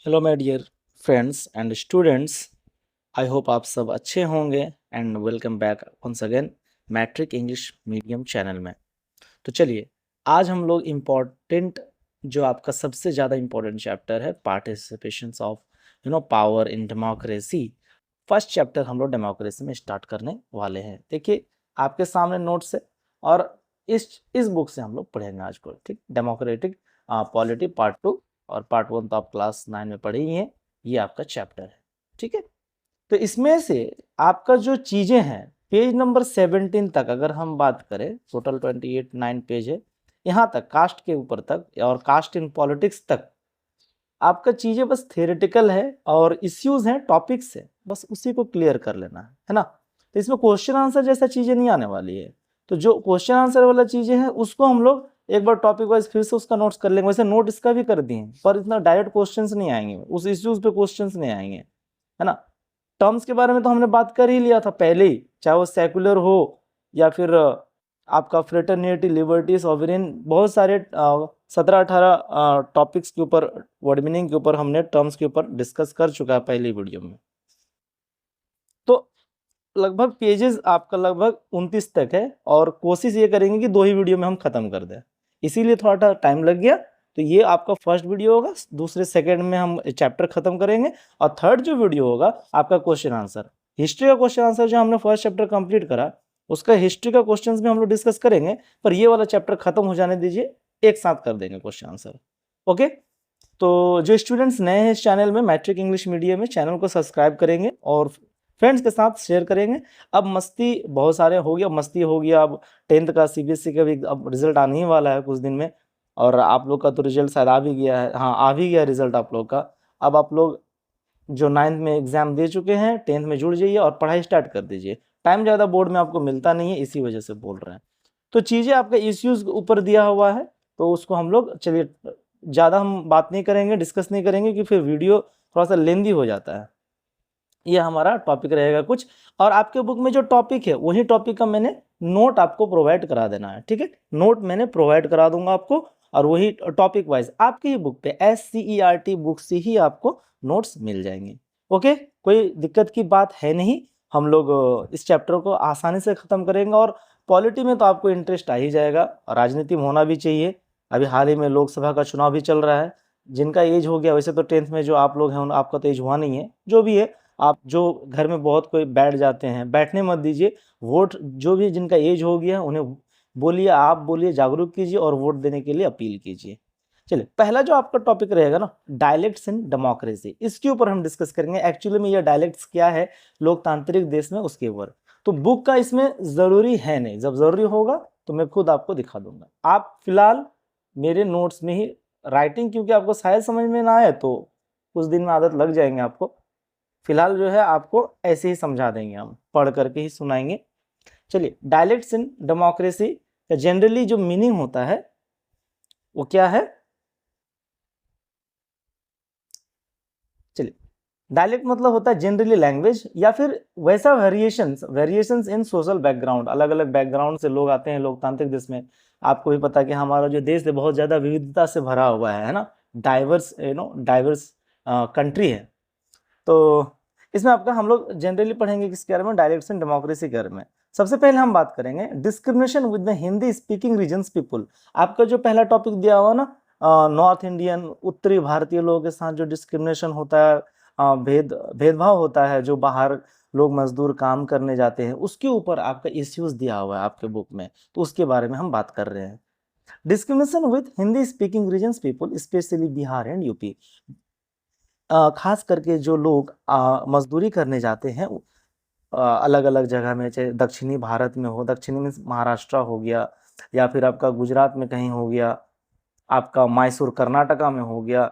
Hello my dear friends and students. I hope आप सब अच्छे होंगे and welcome back once again matric English medium channel में। तो चलिए, आज हम लोग इम्पोर्टेंट जो आपका सबसे ज़्यादा इम्पोर्टेंट चैप्टर है participations of power in democracy, first chapter हम लोग डेमोक्रेसी में स्टार्ट करने वाले हैं। देखिए, आपके सामने नोट्स है और इस बुक से हम लोग पढ़ेंगे आज को। ठीक, डेमोक्रेटिक पॉलिटी पार्ट 2 और पार्ट 1 तो आप क्लास 9 में पढ़े ही हैं। ये आपका चैप्टर है, ठीक है। तो इसमें से आपका जो चीज़ें हैं, पेज नंबर 17 तक अगर हम बात करें, टोटल 28-9 पेज है, यहाँ तक कास्ट के ऊपर तक और कास्ट इन पॉलिटिक्स तक आपका चीज़ें बस थियोरेटिकल है और इश्यूज हैं, टॉपिक्स है, बस उसी को क्लियर कर लेना है ना। तो इसमें क्वेश्चन आंसर जैसा चीज़ें नहीं आने वाली है। तो जो क्वेश्चन आंसर वाला चीज़ें हैं उसको हम लोग एक बार टॉपिक वाइज फिर से उसका नोट्स कर लेंगे। वैसे नोट इसका भी कर दिए, पर इतना डायरेक्ट क्वेश्चंस नहीं आएंगे, उस इश्यूज पे क्वेश्चंस नहीं आएंगे, है ना। टर्म्स के बारे में तो हमने बात कर ही लिया था पहले ही, चाहे वो सेकुलर हो या फिर आपका फ्रेटर्निटी, लिबर्टी, सॉवरेन, बहुत सारे 17-18 टॉपिक्स के ऊपर, वर्ड मीनिंग के ऊपर हमने टर्म्स के ऊपर डिस्कस कर चुका है पहली वीडियो में। तो लगभग पेजेस आपका लगभग 29 तक है और कोशिश ये करेंगे कि 2 ही वीडियो में हम खत्म कर दें, इसीलिए थोड़ा टाइम लग गया। तो ये आपका फर्स्ट वीडियो होगा, दूसरे सेकंड में हम चैप्टर खत्म करेंगे और थर्ड जो वीडियो होगा आपका क्वेश्चन आंसर, हिस्ट्री का क्वेश्चन आंसर जो हमने फर्स्ट चैप्टर कंप्लीट करा उसका हिस्ट्री का क्वेश्चंस भी हम लोग डिस्कस करेंगे, पर ये वाला चैप्टर खत्म हो जाने दीजिए, एक साथ कर देंगे क्वेश्चन आंसर। ओके, तो जो स्टूडेंट्स नए हैं इस चैनल में, मैट्रिक इंग्लिश मीडियम में, चैनल को सब्सक्राइब करेंगे और फ्रेंड्स के साथ शेयर करेंगे। अब मस्ती बहुत सारे हो गया, मस्ती हो गया। अब 10th का सीबीएसई का भी अब रिजल्ट आने ही वाला है कुछ दिन में, और आप लोग का तो रिजल्ट शायद आ भी गया है। हाँ, आ भी गया रिजल्ट आप लोग का। अब आप लोग जो 9th में एग्जाम दे चुके हैं, 10th में जुड़ जाइए और पढ़ाई स्टार्ट कर दीजिए। टाइम ज़्यादा बोर्ड में आपको मिलता नहीं है, इसी वजह से बोल रहे हैं। तो चीज़ें आपका इश्यूज ऊपर दिया हुआ है, तो उसको हम लोग, चलिए ज़्यादा हम बात नहीं करेंगे, डिस्कस नहीं करेंगे कि फिर वीडियो थोड़ा सा लेंदी हो जाता है। ये हमारा टॉपिक रहेगा कुछ, और आपके बुक में जो टॉपिक है वही टॉपिक का मैंने नोट आपको प्रोवाइड करा देना है, ठीक है। नोट मैंने प्रोवाइड करा दूंगा आपको, और वही टॉपिक वाइज आपकी ही बुक पे SCERT बुक से ही आपको नोट्स मिल जाएंगे। ओके, कोई दिक्कत की बात है नहीं। हम लोग इस चैप्टर को आसानी से ख़त्म करेंगे, और पॉलिटी में तो आपको इंटरेस्ट आ ही जाएगा, राजनीति में होना भी चाहिए। अभी हाल ही में लोकसभा का चुनाव भी चल रहा है। जिनका एज हो गया, वैसे तो 10th में जो आप लोग हैं आपका तो एज हुआ नहीं है, जो भी है, आप जो घर में बहुत कोई बैठ जाते हैं, बैठने मत दीजिए। वोट जो भी जिनका एज हो गया उन्हें बोलिए, आप बोलिए, जागरूक कीजिए और वोट देने के लिए अपील कीजिए। चलिए, पहला जो आपका टॉपिक रहेगा ना, डायलेक्ट्स इन डेमोक्रेसी, इसके ऊपर हम डिस्कस करेंगे। एक्चुअली में ये डायलेक्ट्स क्या है लोकतांत्रिक देश में, उसके ऊपर। तो बुक का इसमें ज़रूरी है नहीं, जब ज़रूरी होगा तो मैं खुद आपको दिखा दूंगा। आप फिलहाल मेरे नोट्स में ही राइटिंग, क्योंकि आपको शायद समझ में ना आए तो कुछ दिन में आदत लग जाएंगे आपको। फिलहाल जो है आपको ऐसे ही समझा देंगे, हम पढ़ करके ही सुनाएंगे। चलिए, डायलेक्ट्स इन डेमोक्रेसी का जनरली जो मीनिंग होता है वो क्या है। चलिए, डायलेक्ट मतलब होता है जनरली लैंग्वेज, या फिर वैसा वेरिएशंस इन सोशल बैकग्राउंड। अलग अलग बैकग्राउंड से लोग आते हैं लोकतांत्रिक देश में। आपको भी पता है कि हमारा जो देश है बहुत ज़्यादा विविधता से भरा हुआ है ना, डाइवर्स डाइवर्स कंट्री है। तो इसमें आपका हम लोग जनरली पढ़ेंगे किसके बारे में, डायलेक्ट्स इन डेमोक्रेसी के बारे में। सबसे पहले हम बात करेंगे discrimination with the Hindi speaking regions people. आपका जो पहला टॉपिक दिया हुआ ना, नॉर्थ इंडियन, उत्तरी भारतीय लोगों के साथ जो डिस्क्रिमिनेशन होता है, भेदभाव होता है, जो बाहर लोग मजदूर काम करने जाते हैं, उसके ऊपर आपका इश्यूज दिया हुआ है आपके बुक में, तो उसके बारे में हम बात कर रहे हैं। Discrimination with Hindi speaking regions people, specially Bihar and UP. खास करके जो लोग मजदूरी करने जाते हैं अलग अलग जगह में, चाहे दक्षिणी भारत में हो, दक्षिणी में महाराष्ट्र हो गया, या फिर आपका गुजरात में कहीं हो गया, आपका मैसूर कर्नाटका में हो गया,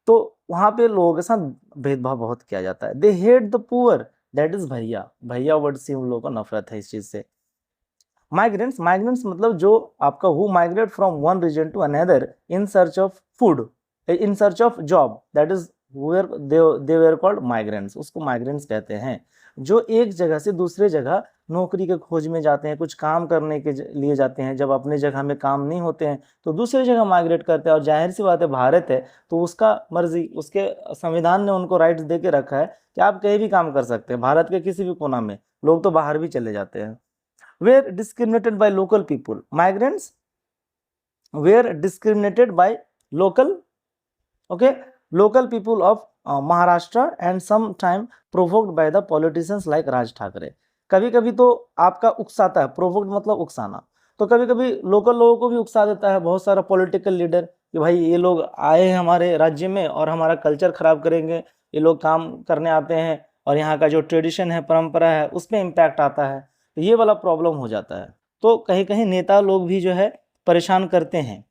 तो वहाँ पे लोगों के साथ भेदभाव बहुत किया जाता है। They hate the poor, that is भैया, भैया वर्ड से उन लोगों को नफरत है इस चीज से। माइग्रेंट्स मतलब जो आपका who migrate from one region to another in search of food, in search of job, that is they were called migrants, उसको माइग्रेंट्स कहते हैं। जो एक जगह से दूसरे जगह नौकरी के खोज में जाते हैं, कुछ काम करने के लिए जाते हैं। जब अपने जगह में काम नहीं होते हैं तो दूसरी जगह माइग्रेट करते हैं। और जाहिर सी बात है, भारत है तो उसका मर्जी, उसके संविधान ने उनको राइट्स दे के रखा है कि आप कहीं भी काम कर सकते हैं, भारत के किसी भी कोना में। लोग तो बाहर भी चले जाते हैं। Were discriminated by local people, migrants were discriminated by local, okay, local people of Maharashtra and sometime provoked by the politicians like Raj Thackeray. कभी कभी तो आपका उकसाता है, प्रोवोक्ड मतलब उकसाना, तो कभी कभी लोकल लोगों को भी उकसा देता है बहुत सारा पॉलिटिकल लीडर कि भाई ये लोग आए हैं हमारे राज्य में और हमारा कल्चर खराब करेंगे, ये लोग काम करने आते हैं और यहाँ का जो ट्रेडिशन है, परंपरा है, उस पर इम्पैक्ट आता है, तो ये वाला प्रॉब्लम हो जाता है। तो कहीं कहीं नेता लोग भी जो है परेशान करते हैं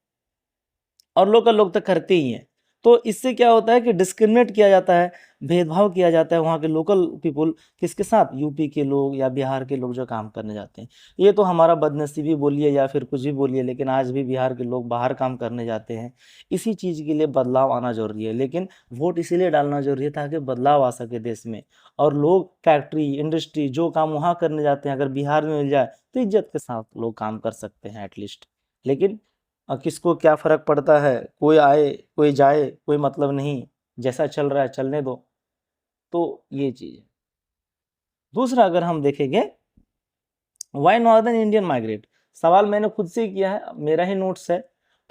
और लोकल लोग तो करते ही हैं। तो इससे क्या होता है कि डिस्क्रिमिनेट किया जाता है, भेदभाव किया जाता है वहाँ के लोकल पीपुल किसके साथ, यूपी के लोग या बिहार के लोग जो काम करने जाते हैं। ये तो हमारा बदनसीबी बोलिए या फिर कुछ भी बोलिए, लेकिन आज भी बिहार के लोग बाहर काम करने जाते हैं। इसी चीज़ के लिए बदलाव आना जरूरी है, लेकिन वोट इसीलिए डालना जरूरी है ताकि बदलाव आ सके देश में, और लोग फैक्ट्री इंडस्ट्री जो काम वहाँ करने जाते हैं अगर बिहार में मिल जाए तो इज्जत के साथ लोग काम कर सकते हैं एटलीस्ट। लेकिन किसको क्या फर्क पड़ता है, कोई आए कोई जाए कोई मतलब नहीं, जैसा चल रहा है चलने दो। तो ये चीज है। दूसरा अगर हम देखेंगे, वाई नॉर्दर्न इंडियन माइग्रेट, सवाल मैंने खुद से ही किया है, मेरा ही नोट्स है।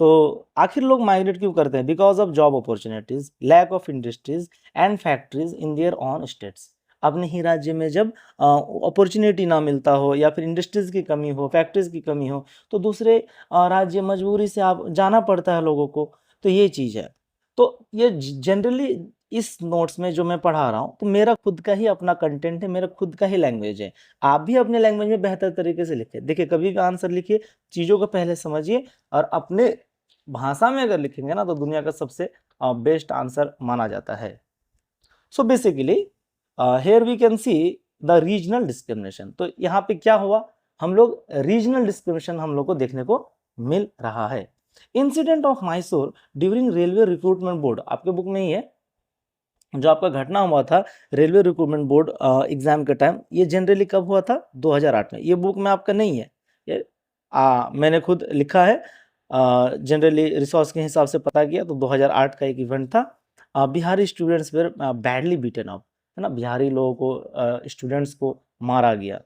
तो आखिर लोग माइग्रेट क्यों करते हैं? Because of job opportunities, lack of industries and factories in their own states. अपने ही राज्य में जब अपॉर्चुनिटी ना मिलता हो या फिर इंडस्ट्रीज की कमी हो, फैक्ट्रीज की कमी हो, तो दूसरे राज्य मजबूरी से आप जाना पड़ता है लोगों को। तो ये चीज़ है। तो ये जनरली इस नोट्स में जो मैं पढ़ा रहा हूँ तो मेरा खुद का ही अपना कंटेंट है, मेरा खुद का ही लैंग्वेज है। आप भी अपने लैंग्वेज में बेहतर तरीके से लिखिए। देखिए, कभी भी आंसर लिखिए, चीज़ों को पहले समझिए और अपने भाषा में अगर लिखेंगे ना तो दुनिया का सबसे बेस्ट आंसर माना जाता है। So basically here we can see the regional discrimination. तो यहाँ पे क्या हुआ, हम लोग रीजनल डिस्क्रिमिनेशन हम लोग को देखने को मिल रहा है। Incident of Mysore during railway recruitment board, आपके बुक में ही है जो आपका घटना हुआ था रेलवे रिक्रूटमेंट बोर्ड एग्जाम के टाइम। ये जनरली कब हुआ था? 2008 में। ये बुक में आपका नहीं है, ये मैंने खुद लिखा है, जनरली रिसोर्स के हिसाब से पता किया तो 2008 का एक इवेंट था। Bihari students were badly beaten up, है ना, बिहारी लोगों को स्टूडेंट्स को मारा गया।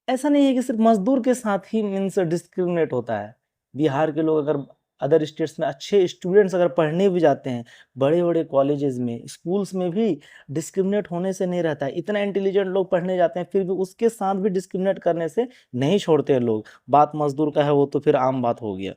ऐसा नहीं है कि सिर्फ मजदूर के साथ ही मीन्स डिस्क्रिमिनेट होता है। बिहार के लोग अगर अदर स्टेट्स में अच्छे स्टूडेंट्स अगर पढ़ने भी जाते हैं, बड़े बड़े कॉलेजेस में, स्कूल्स में भी डिस्क्रिमिनेट होने से नहीं रहता है। इतना इंटेलिजेंट लोग पढ़ने जाते हैं फिर भी उसके साथ भी डिस्क्रिमिनेट करने से नहीं छोड़ते हैं लोग। बात मजदूर का है वो तो फिर आम बात हो गया।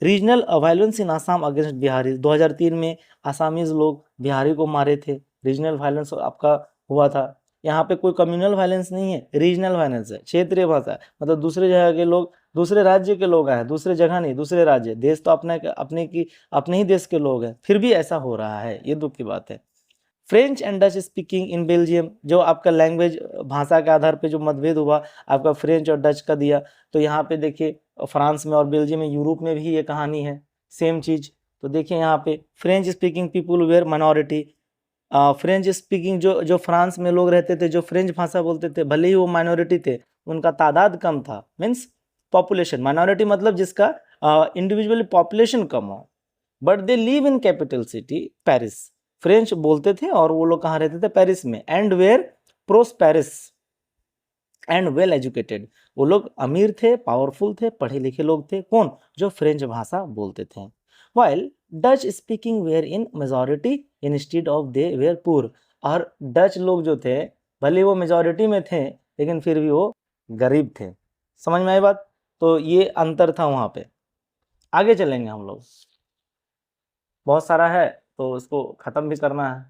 Regional violence in Assam against Bihari, 2003 में आसामीज लोग बिहारी को मारे थे। रीजनल वायलेंस आपका हुआ था। यहाँ पे कोई कम्युनल वायलेंस नहीं है, रीजनल वायलेंस है, क्षेत्रीय भाषा है, मतलब दूसरे जगह के लोग, दूसरे राज्य के लोग आए, दूसरे जगह नहीं, दूसरे राज्य, देश तो अपने ही देश के लोग हैं, फिर भी ऐसा हो रहा है, ये दुख की बात है। French and Dutch speaking in Belgium, जो आपका लैंग्वेज भाषा के आधार पे जो मतभेद हुआ आपका फ्रेंच और डच का दिया, तो यहाँ पे देखिए फ्रांस में और बेल्जियम में, यूरोप में भी ये कहानी है, सेम चीज। तो देखिए यहाँ पे French speaking people were minority. French speaking जो जो फ्रांस में लोग रहते थे जो फ्रेंच भाषा बोलते थे, भले ही वो माइनॉरिटी थे, उनका तादाद कम था, मीन्स पॉपुलेशन, माइनॉरिटी मतलब जिसका इंडिविजुअली पॉपुलेशन कम हो, but they live in capital city Paris. French बोलते थे और वो लोग कहाँ रहते थे? पेरिस में। And where prosperous and well educated, वो लोग अमीर थे, पावरफुल थे, पढ़े लिखे लोग थे। कौन? जो फ्रेंच भाषा बोलते थे। While Dutch speaking were in majority instead of they were poor, और डच लोग जो थे भले वो मेजॉरिटी में थे लेकिन फिर भी वो गरीब थे। समझ में आई बात? तो ये अंतर था वहाँ पे। आगे चलेंगे हम लोग, बहुत सारा है तो इसको खत्म भी करना है,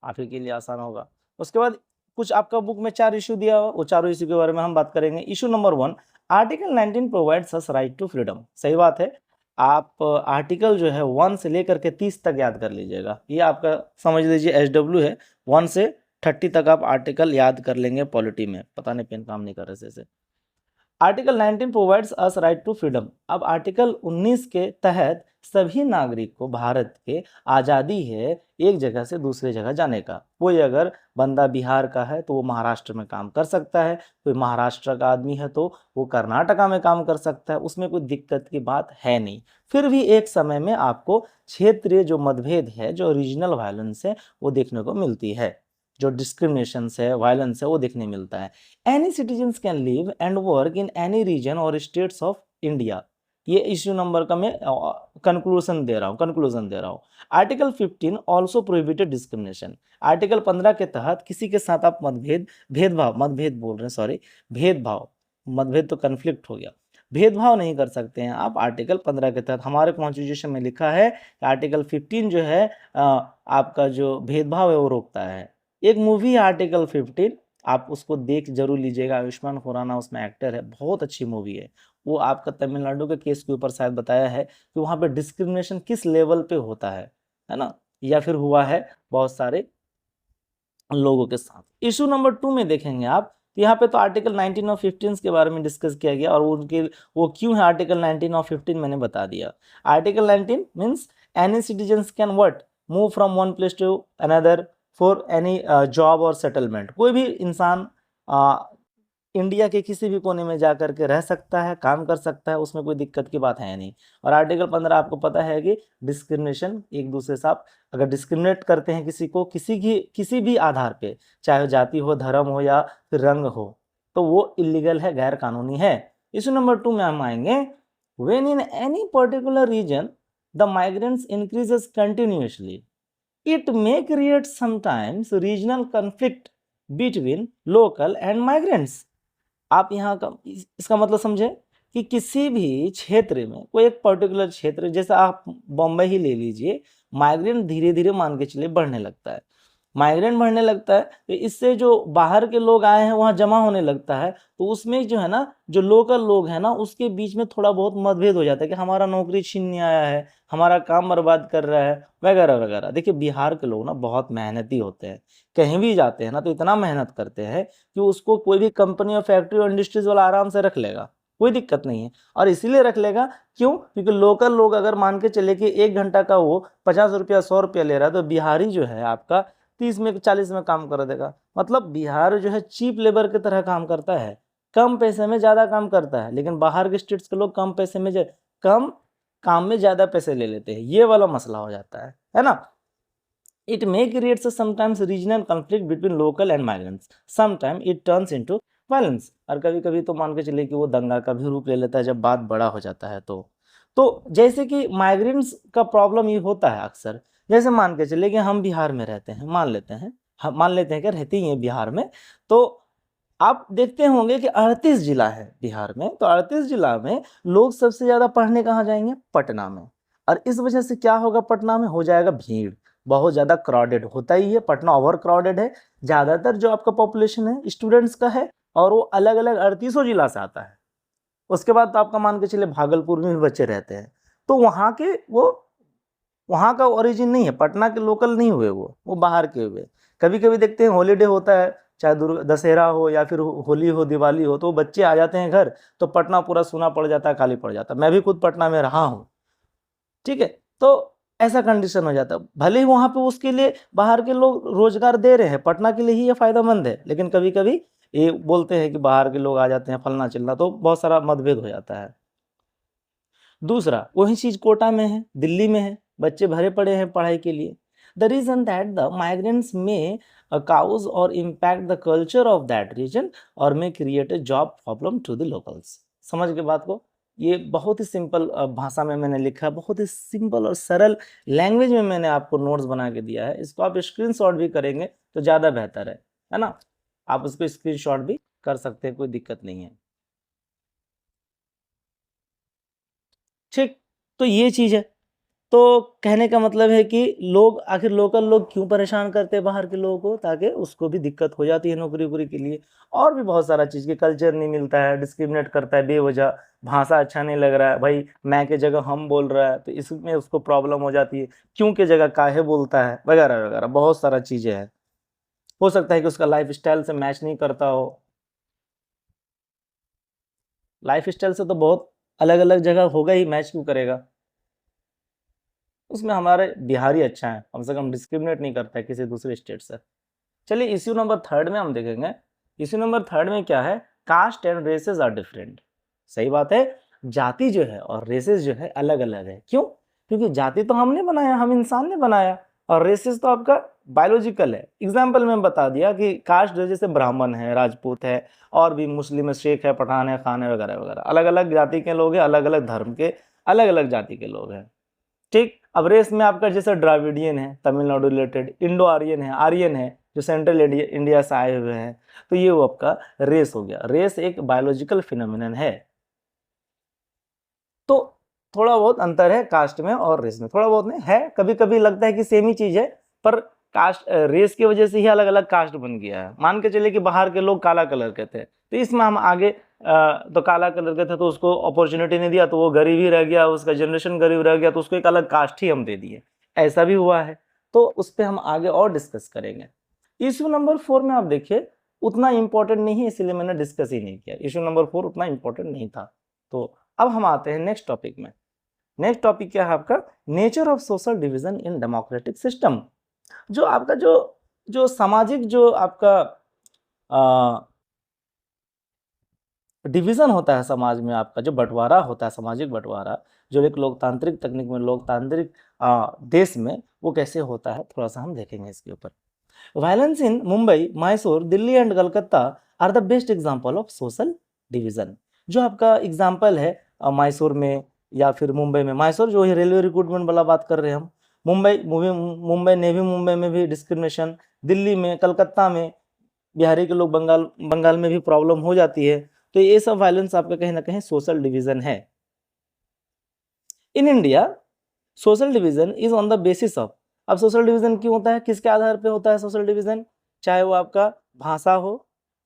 आप ही के लिए आसान होगा। उसके बाद कुछ आपका बुक में 4 इशू दिया हुआ, वो चारों इशू के बारे में हम बात करेंगे। Issue number 1, article 19 provides us right to freedom. सही बात है, आप आर्टिकल जो है 1 से लेकर के 30 तक याद कर लीजिएगा। ये आपका समझ लीजिए SW है, 1 से 30 तक आप आर्टिकल याद कर लेंगे पॉलिटी में। पता नहीं पेन काम नहीं कर रहे से। Article 19 provides us right to freedom. अब आर्टिकल 19 के तहत सभी नागरिक को भारत के आज़ादी है एक जगह से दूसरे जगह जाने का। कोई अगर बंदा बिहार का है तो वो महाराष्ट्र में काम कर सकता है, कोई महाराष्ट्र का आदमी है तो वो कर्नाटका में काम कर सकता है, उसमें कोई दिक्कत की बात है नहीं। फिर भी एक समय में आपको क्षेत्रीय जो मतभेद है, जो रीजनल वायलेंस है, वो देखने को मिलती है, जो डिस्क्रिमिनेशन है, वायलेंस है, वो देखने मिलता है। Any citizens can live and work in any region और स्टेट्स ऑफ इंडिया। ये इश्यू नंबर का मैं कंक्लूजन दे रहा हूँ। Article 15 also prohibited discrimination. Article 15 के तहत किसी के साथ आप मतभेद तो कन्फ्लिक्ट हो गया, भेदभाव नहीं कर सकते हैं आप। आर्टिकल 15 के तहत हमारे कॉन्स्टिट्यूशन में लिखा है कि आर्टिकल 15 जो है आपका जो भेदभाव है वो रोकता है। एक मूवी है आर्टिकल 15, आप उसको देख जरूर लीजिएगा। आयुष्मान खुराना उसमें एक्टर है, बहुत अच्छी मूवी है। वो आपका तमिलनाडु के केस के ऊपर शायद बताया है कि वहाँ पे डिस्क्रिमिनेशन किस लेवल पे होता है ना, या फिर हुआ है बहुत सारे लोगों के साथ। इशू नंबर 2 में देखेंगे आप, तो यहाँ पे तो आर्टिकल 19 और 15 के बारे में डिस्कस किया गया, और उनके वो क्यों है आर्टिकल 19 और 15 मैंने बता दिया। Article 19 means any citizens can what move from one place to another for any job और सेटलमेंट। कोई भी इंसान इंडिया के किसी भी कोने में जा करके रह सकता है, काम कर सकता है, उसमें कोई दिक्कत की बात है नहीं। और आर्टिकल 15 आपको पता है कि डिस्क्रिमिनेशन, एक दूसरे से आप अगर डिस्क्रिमिनेट करते हैं किसी को, किसी भी आधार पे, चाहे जाति हो, धर्म हो या फिर रंग हो, तो वो इलीगल है, गैर कानूनी है। इशू नंबर 2 में हम आएंगे, when in any particular region the migrants increases continuously it may create sometimes regional conflict between local and migrants. आप यहाँ का इसका मतलब समझे कि किसी भी क्षेत्र में, कोई एक पर्टिकुलर क्षेत्र, जैसे आप बॉम्बे ही ले लीजिए, माइग्रेंट धीरे धीरे मान के चलिए बढ़ने लगता है। माइग्रेंट बढ़ने लगता है तो इससे जो बाहर के लोग आए हैं वहाँ जमा होने लगता है, तो उसमें जो है ना, जो लोकल लोग हैं ना, उसके बीच में थोड़ा बहुत मतभेद हो जाता है कि हमारा नौकरी छीनने आया है, हमारा काम बर्बाद कर रहा है, वगैरह वगैरह। देखिए बिहार के लोग ना बहुत मेहनती होते हैं, कहीं भी जाते हैं ना तो इतना मेहनत करते हैं कि उसको कोई भी कंपनी और फैक्ट्री और इंडस्ट्रीज वाला आराम से रख लेगा, कोई दिक्कत नहीं है। और इसीलिए रख लेगा क्यों? क्योंकि लोकल लोग अगर मान के चले कि 1 घंटा का वो 50 रुपया 100 रुपया ले रहा है, तो बिहारी जो है आपका 30 में 40 में काम कर देगा। मतलब बिहार जो है चीप लेबर की तरह काम करता है, कम पैसे में ज़्यादा काम करता है। लेकिन बाहर के स्टेट्स के लोग कम पैसे में कम काम में ज़्यादा पैसे ले लेते हैं, ये वाला मसला हो जाता है ना। It may create sometimes regional conflict between local and migrants. Sometimes it turns into violence. और कभी कभी तो मान के चलिए कि वो दंगा का भी रूप ले लेता है जब बात बड़ा हो जाता है। तो जैसे कि माइग्रेंट्स का प्रॉब्लम ये होता है अक्सर, जैसे मान के चलिए कि हम बिहार में रहते हैं, मान लेते हैं कि रहते ही हैं बिहार में। तो आप देखते होंगे कि 38 जिला है बिहार में, तो 38 जिला में लोग सबसे ज़्यादा पढ़ने कहाँ जाएंगे? पटना में। और इस वजह से क्या होगा? पटना में हो जाएगा भीड़, बहुत ज़्यादा क्राउडेड होता ही है, पटना ओवर क्राउडेड है। ज़्यादातर जो आपका पॉपुलेशन है स्टूडेंट्स का है, और वो अलग अलग 38 जिला से आता है। उसके बाद तो आपका मान के चलिए भागलपुर में भी बच्चे रहते हैं, तो वहाँ का ओरिजिन नहीं है, पटना के लोकल नहीं हुए, वो बाहर के हुए। कभी कभी देखते हैं हॉलीडे होता है, चाहे दशहरा हो या फिर होली हो, दिवाली हो, तो बच्चे आ जाते हैं घर, तो पटना पूरा सूना पड़ जाता है, खाली पड़ जाता है। मैं भी खुद पटना में रहा हूँ, ठीक है। तो ऐसा कंडीशन हो जाता है, भले ही वहाँ पे उसके लिए बाहर के लोग रोजगार दे रहे हैं, पटना के लिए ही ये फायदेमंद है, लेकिन कभी कभी ये बोलते हैं कि बाहर के लोग आ जाते हैं फलना चिलना, तो बहुत सारा मतभेद हो जाता है। दूसरा वही चीज कोटा में है, दिल्ली में है, बच्चे भरे पड़े हैं पढ़ाई के लिए। The reason that the migrants में cause और impact the culture of that region और may create a job problem to the locals। समझ के बात को? ये बहुत ही सिंपल भाषा में मैंने लिखा है, बहुत ही सिंपल और सरल लैंग्वेज में मैंने आपको नोट्स बना के दिया है। इसको आप स्क्रीनशॉट भी करेंगे तो ज़्यादा बेहतर है ना। आप उसको स्क्रीनशॉट भी कर सकते हैं, कोई दिक्कत नहीं है, ठीक। तो ये चीज़ है। तो कहने का मतलब है कि लोग, आखिर लोकल लोग क्यों परेशान करते हैं बाहर के लोगों को? ताकि उसको भी दिक्कत हो जाती है नौकरी वोकरी के लिए, और भी बहुत सारा चीज़ के, कल्चर नहीं मिलता है, डिस्क्रिमिनेट करता है बेवजह, भाषा अच्छा नहीं लग रहा है, भाई मैं के जगह हम बोल रहा है, तो इसमें उसको प्रॉब्लम हो जाती है, क्यों के जगह काहे बोलता है, वगैरह वगैरह, बहुत सारा चीज़ें हैं। हो सकता है कि उसका लाइफ स्टाइल से मैच नहीं करता हो। लाइफ स्टाइल से तो बहुत अलग अलग जगह होगा ही, मैच क्यों करेगा। उसमें हमारे बिहारी अच्छा है, कम से कम डिस्क्रिमिनेट नहीं करता है किसी दूसरे स्टेट से। चलिए इश्यू नंबर 3 में हम देखेंगे। इश्यू नंबर 3 में क्या है, caste and races are different. सही बात है, जाति जो है और रेसेस जो है अलग अलग है। क्यों? क्योंकि जाति तो हमने बनाया, हम इंसान ने बनाया, और रेसेस तो आपका बायोलॉजिकल है। एग्जाम्पल में बता दिया कि कास्ट जैसे ब्राह्मण है, राजपूत है, और भी मुस्लिम है, शेख है, पठान है, खान है, वगैरह वगैरह, अलग अलग जाति के लोग हैं, अलग अलग धर्म के, अलग अलग जाति के लोग हैं। ठीक, अब रेस में आपका जैसे द्राविडियन है, तमिलनाडु रिलेटेड, इंडो आर्यन है, आर्यन है जो सेंट्रल इंडिया से आए हुए हैं, तो ये वो आपका रेस हो गया। रेस एक बायोलॉजिकल फिनोमिनन है। तो थोड़ा बहुत अंतर है कास्ट में और रेस में, थोड़ा बहुत नहीं है, कभी कभी लगता है कि सेम ही चीज है, पर कास्ट रेस की वजह से ही अलग अलग कास्ट बन गया है। मान के चले कि बाहर के लोग काला कलर के थे, तो इसमें हम आगे तो काला कलर के थे तो उसको अपॉर्चुनिटी नहीं दिया, तो वो गरीब ही रह गया, उसका जनरेशन गरीब रह गया, तो उसको एक अलग कास्ट ही हम दे दिए। ऐसा भी हुआ है, तो उस पर हम आगे और डिस्कस करेंगे। इशू नंबर 4 में आप देखिए उतना इंपॉर्टेंट नहीं है, इसलिए मैंने डिस्कस ही नहीं किया। इशू नंबर 4 उतना इंपॉर्टेंट नहीं था। तो अब हम आते हैं नेक्स्ट टॉपिक में। नेक्स्ट टॉपिक क्या है आपका, nature of social division in democratic system. जो आपका जो जो सामाजिक जो आपका डिवीजन होता है समाज में, आपका जो बंटवारा होता है, सामाजिक बंटवारा, जो एक लोकतांत्रिक तकनीक में, लोकतांत्रिक देश में वो कैसे होता है, थोड़ा सा हम देखेंगे इसके ऊपर। Violence in Mumbai, Mysore, Delhi and Calcutta are the best example of social division. जो आपका एग्जाम्पल है मैसूर में या फिर मुंबई में, मैसूर जो है रेलवे रिक्रूटमेंट वाला बात कर रहे हैं हम, मुंबई नेवी मुंबई में भी डिस्क्रिमिनेशन, दिल्ली में, कलकत्ता में बिहारी के लोग, बंगाल में भी प्रॉब्लम हो जाती है। तो ये सब वायलेंस आपका कहीं ना कहीं सोशल डिवीजन है। In India social division is on the basis of, अब सोशल डिवीजन क्यों होता है, किसके आधार पे होता है सोशल डिवीजन, चाहे वो आपका भाषा हो,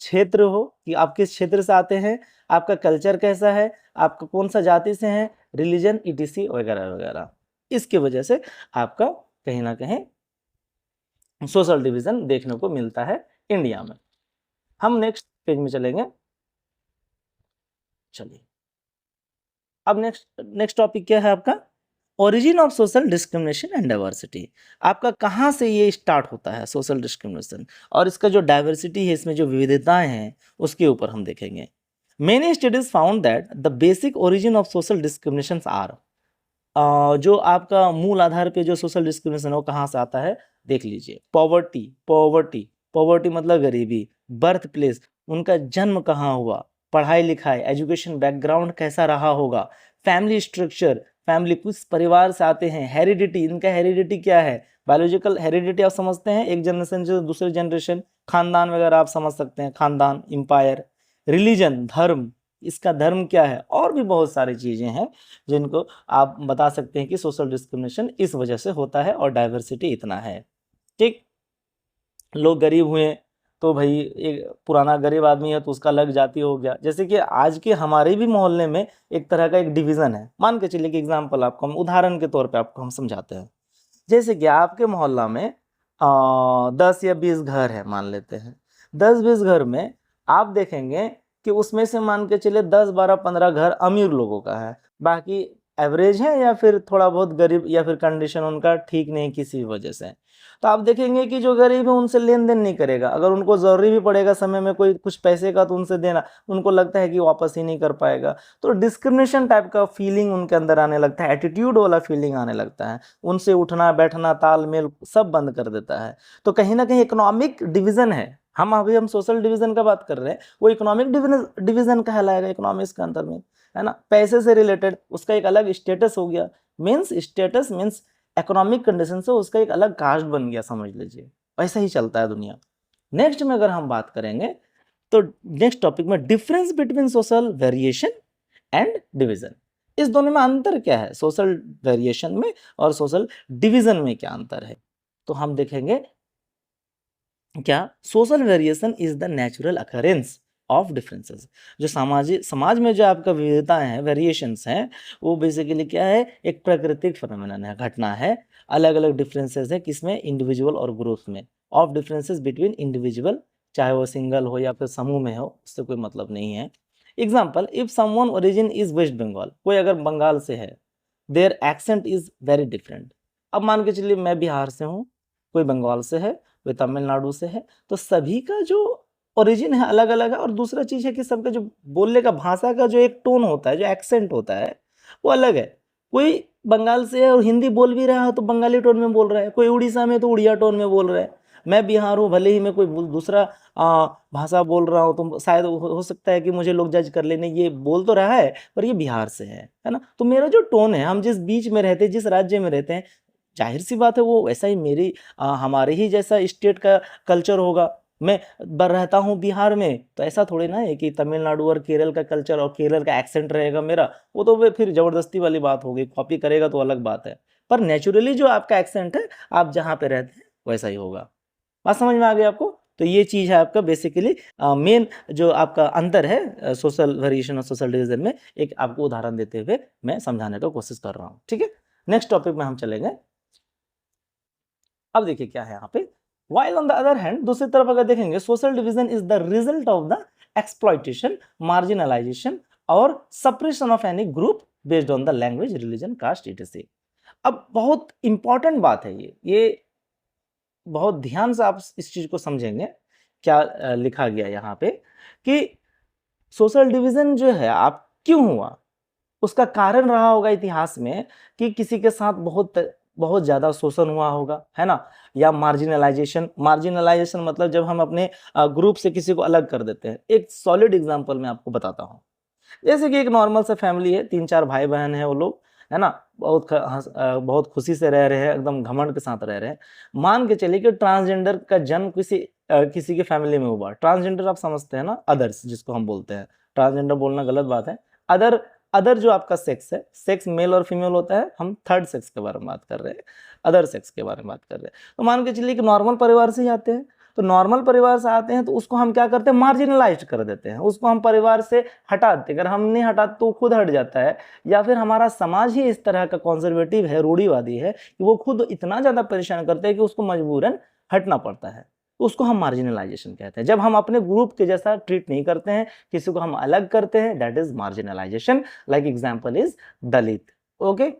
क्षेत्र हो, कि आप किस क्षेत्र से आते हैं, आपका कल्चर कैसा है, आपका कौन सा जाति से है, रिलीजन, ईटीसी वगैरह वगैरह, इसकी वजह से आपका कहीं ना कहीं सोशल डिवीजन देखने को मिलता है इंडिया में। हम नेक्स्ट पेज में चलेंगे। चलिए अब नेक्स्ट टॉपिक क्या है आपका, origin of social discrimination and diversity. आपका कहाँ से ये स्टार्ट होता है सोशल डिस्क्रिमिनेशन, और इसका जो डाइवर्सिटी है, इसमें जो विविधताएं हैं, उसके ऊपर हम देखेंगे। Many studies found that the basic origin of social discrimination are, जो आपका मूल आधार पे जो सोशल डिस्क्रिमिनेशन है वो कहाँ से आता है, देख लीजिए। पॉवर्टी, पॉवर्टी, पॉवर्टी मतलब गरीबी, बर्थ प्लेस, उनका जन्म कहाँ हुआ, पढ़ाई लिखाई, एजुकेशन बैकग्राउंड कैसा रहा होगा, फैमिली स्ट्रक्चर, फैमिली किस परिवार से आते हैं, हेरिडिटी, इनका हेरिडिटी क्या है, बायोलॉजिकल हेरिडिटी आप समझते हैं, एक जनरेशन से दूसरे जनरेशन, खानदान वगैरह आप समझ सकते हैं, खानदान, एम्पायर, रिलीजन, धर्म, इसका धर्म क्या है, और भी बहुत सारी चीजें हैं जिनको आप बता सकते हैं कि सोशल डिस्क्रिमिनेशन इस वजह से होता है और डाइवर्सिटी इतना है। ठीक, लोग गरीब हुए तो भाई एक पुराना गरीब आदमी है तो उसका अलग जाति हो गया। जैसे कि आज के हमारे भी मोहल्ले में एक तरह का एक डिवीजन है, मान के चलिए कि एग्जाम्पल आपको हम उदाहरण के तौर पे आपको हम समझाते हैं। जैसे कि आपके मोहल्ला में 10 या 20 घर है मान लेते हैं, 10-20 घर में आप देखेंगे कि उसमें से मान के चलिए 10-12-15 घर अमीर लोगों का है, बाकी एवरेज है या फिर थोड़ा बहुत गरीब, या फिर कंडीशन उनका ठीक नहीं किसी वजह से। तो आप देखेंगे कि जो गरीब है उनसे लेन देन नहीं करेगा, अगर उनको जरूरी भी पड़ेगा समय में कोई कुछ पैसे का तो उनसे देना, उनको लगता है कि वापस ही नहीं कर पाएगा, तो डिस्क्रिमिनेशन टाइप का फीलिंग उनके अंदर आने लगता है, एटीट्यूड वाला फीलिंग आने लगता है, उनसे उठना बैठना तालमेल सब बंद कर देता है। तो कहीं ना कहीं इकोनॉमिक डिवीजन है, हम सोशल डिवीजन का बात कर रहे हैं, वो इकोनॉमिक डिवीजन कहलाएगा इकोनॉमिक्स के अंदर में, है ना, पैसे से रिलेटेड उसका एक अलग स्टेटस हो गया, means status means economic condition से उसका एक अलग कास्ट बन गया, समझ लीजिए। वैसा ही चलता है दुनिया। नेक्स्ट में अगर हम बात करेंगे तो नेक्स्ट टॉपिक में difference between social variation and division, इस दोनों में अंतर क्या है, सोशल वेरिएशन में और सोशल डिवीजन में क्या अंतर है। तो हम देखेंगे क्या, social variation is the natural occurrence of differences. जो समाज में जो आपका विविधताएं हैं, वेरिएशंस हैं, वो बेसिकली क्या है, एक प्राकृतिक फिनोमेनन है, घटना है। अलग अलग डिफरेंसेस है किसमें, इंडिविजुअल और ग्रुप में, ऑफ डिफरेंसेस बिटवीन इंडिविजुअल, चाहे वो सिंगल हो या फिर समूह में हो, उससे कोई मतलब नहीं है। Example, if someone origin is West Bengal, कोई अगर बंगाल से है, their accent is very different. अब मान के चलिए मैं बिहार से हूँ, कोई बंगाल से है, कोई तमिलनाडु से है, तो सभी का जो ओरिजिन है अलग अलग है। और दूसरा चीज है कि सबका जो बोलने का भाषा का जो एक टोन होता है, जो एक्सेंट होता है, वो अलग है। कोई बंगाल से है और हिंदी बोल भी रहा है तो बंगाली टोन में बोल रहा है, कोई उड़ीसा में तो उड़िया टोन में बोल रहा है। मैं बिहार हूँ, भले ही मैं कोई दूसरा भाषा बोल रहा हूँ तो शायद हो सकता है कि मुझे लोग जज कर लेने, ये बोल तो रहा है पर ये बिहार से है ना। तो मेरा जो टोन है, हम जिस बीच में रहते हैं, जिस राज्य में रहते हैं, जाहिर सी बात है वो वैसा ही मेरी हमारे ही जैसा स्टेट का कल्चर होगा। मैं रहता हूँ बिहार में, तो ऐसा थोड़ी ना है कि तमिलनाडु और केरल का कल्चर और केरल का एक्सेंट रहेगा मेरा, वो तो फिर जबरदस्ती वाली बात होगी, कॉपी करेगा तो अलग बात है। पर नेचुरली जो आपका एक्सेंट है, आप जहाँ पे रहते हैं वैसा ही होगा। बात समझ में आ गई आपको? तो ये चीज है आपका बेसिकली मेन जो आपका अंतर है सोशल वेरिएशन और सोशल डिवीजन में, एक आपको उदाहरण देते हुए मैं समझाने का कोशिश कर रहा हूँ। ठीक है, नेक्स्ट टॉपिक में हम चलेंगे। अब देखिए क्या है यहाँ पे, while on the other hand, दूसरी तरफ अगर देखेंगे, social division is the result of the exploitation, marginalisation और suppression of any group based on the language, religion, caste, etc. अब बहुत इंपॉर्टेंट बात है ये बहुत ध्यान से आप इस चीज को समझेंगे। क्या लिखा गया यहाँ पे कि सोशल डिवीजन जो है आप क्यों हुआ, उसका कारण रहा होगा इतिहास में कि किसी के साथ बहुत बहुत ज्यादा शोषण हुआ होगा, है ना, या मार्जिनलाइजेशन। मार्जिनलाइजेशन मतलब जब हम अपने ग्रुप से किसी को अलग कर देते हैं। एक सॉलिड एग्जांपल मैं आपको बताता हूँ। जैसे कि एक नॉर्मल सा फैमिली है, 3-4 भाई बहन है वो लोग, है ना, बहुत खुशी से रह रहे हैं, एकदम घमंड के साथ रह रहे हैं। मान के चलिए कि ट्रांसजेंडर का जन्म किसी के फैमिली में हुआ। ट्रांसजेंडर आप समझते हैं ना, अदर्स जिसको हम बोलते हैं, ट्रांसजेंडर बोलना गलत बात है। अदर अदर जो आपका सेक्स है, सेक्स मेल और फीमेल होता है, हम थर्ड सेक्स के बारे में बात कर रहे हैं, अदर सेक्स के बारे में बात कर रहे हैं। तो मान के चलिए कि नॉर्मल परिवार से ही आते हैं, तो नॉर्मल परिवार से आते हैं तो उसको हम क्या करते हैं, मार्जिनलाइज कर देते हैं, उसको हम परिवार से हटा देते हैं। अगर हम नहीं हटा तो खुद हट जाता है, या फिर हमारा समाज ही इस तरह का कंजर्वेटिव है, रूढ़िवादी है कि वो खुद इतना ज्यादा परेशान करते हैं कि उसको मजबूरन हटना पड़ता है। उसको हम मार्जिनलाइजेशन कहते हैं। जब हम अपने ग्रुप के जैसा ट्रीट नहीं करते हैं, किसी को हम अलग करते हैं, that is marginalisation. Like example is Dalit. Okay.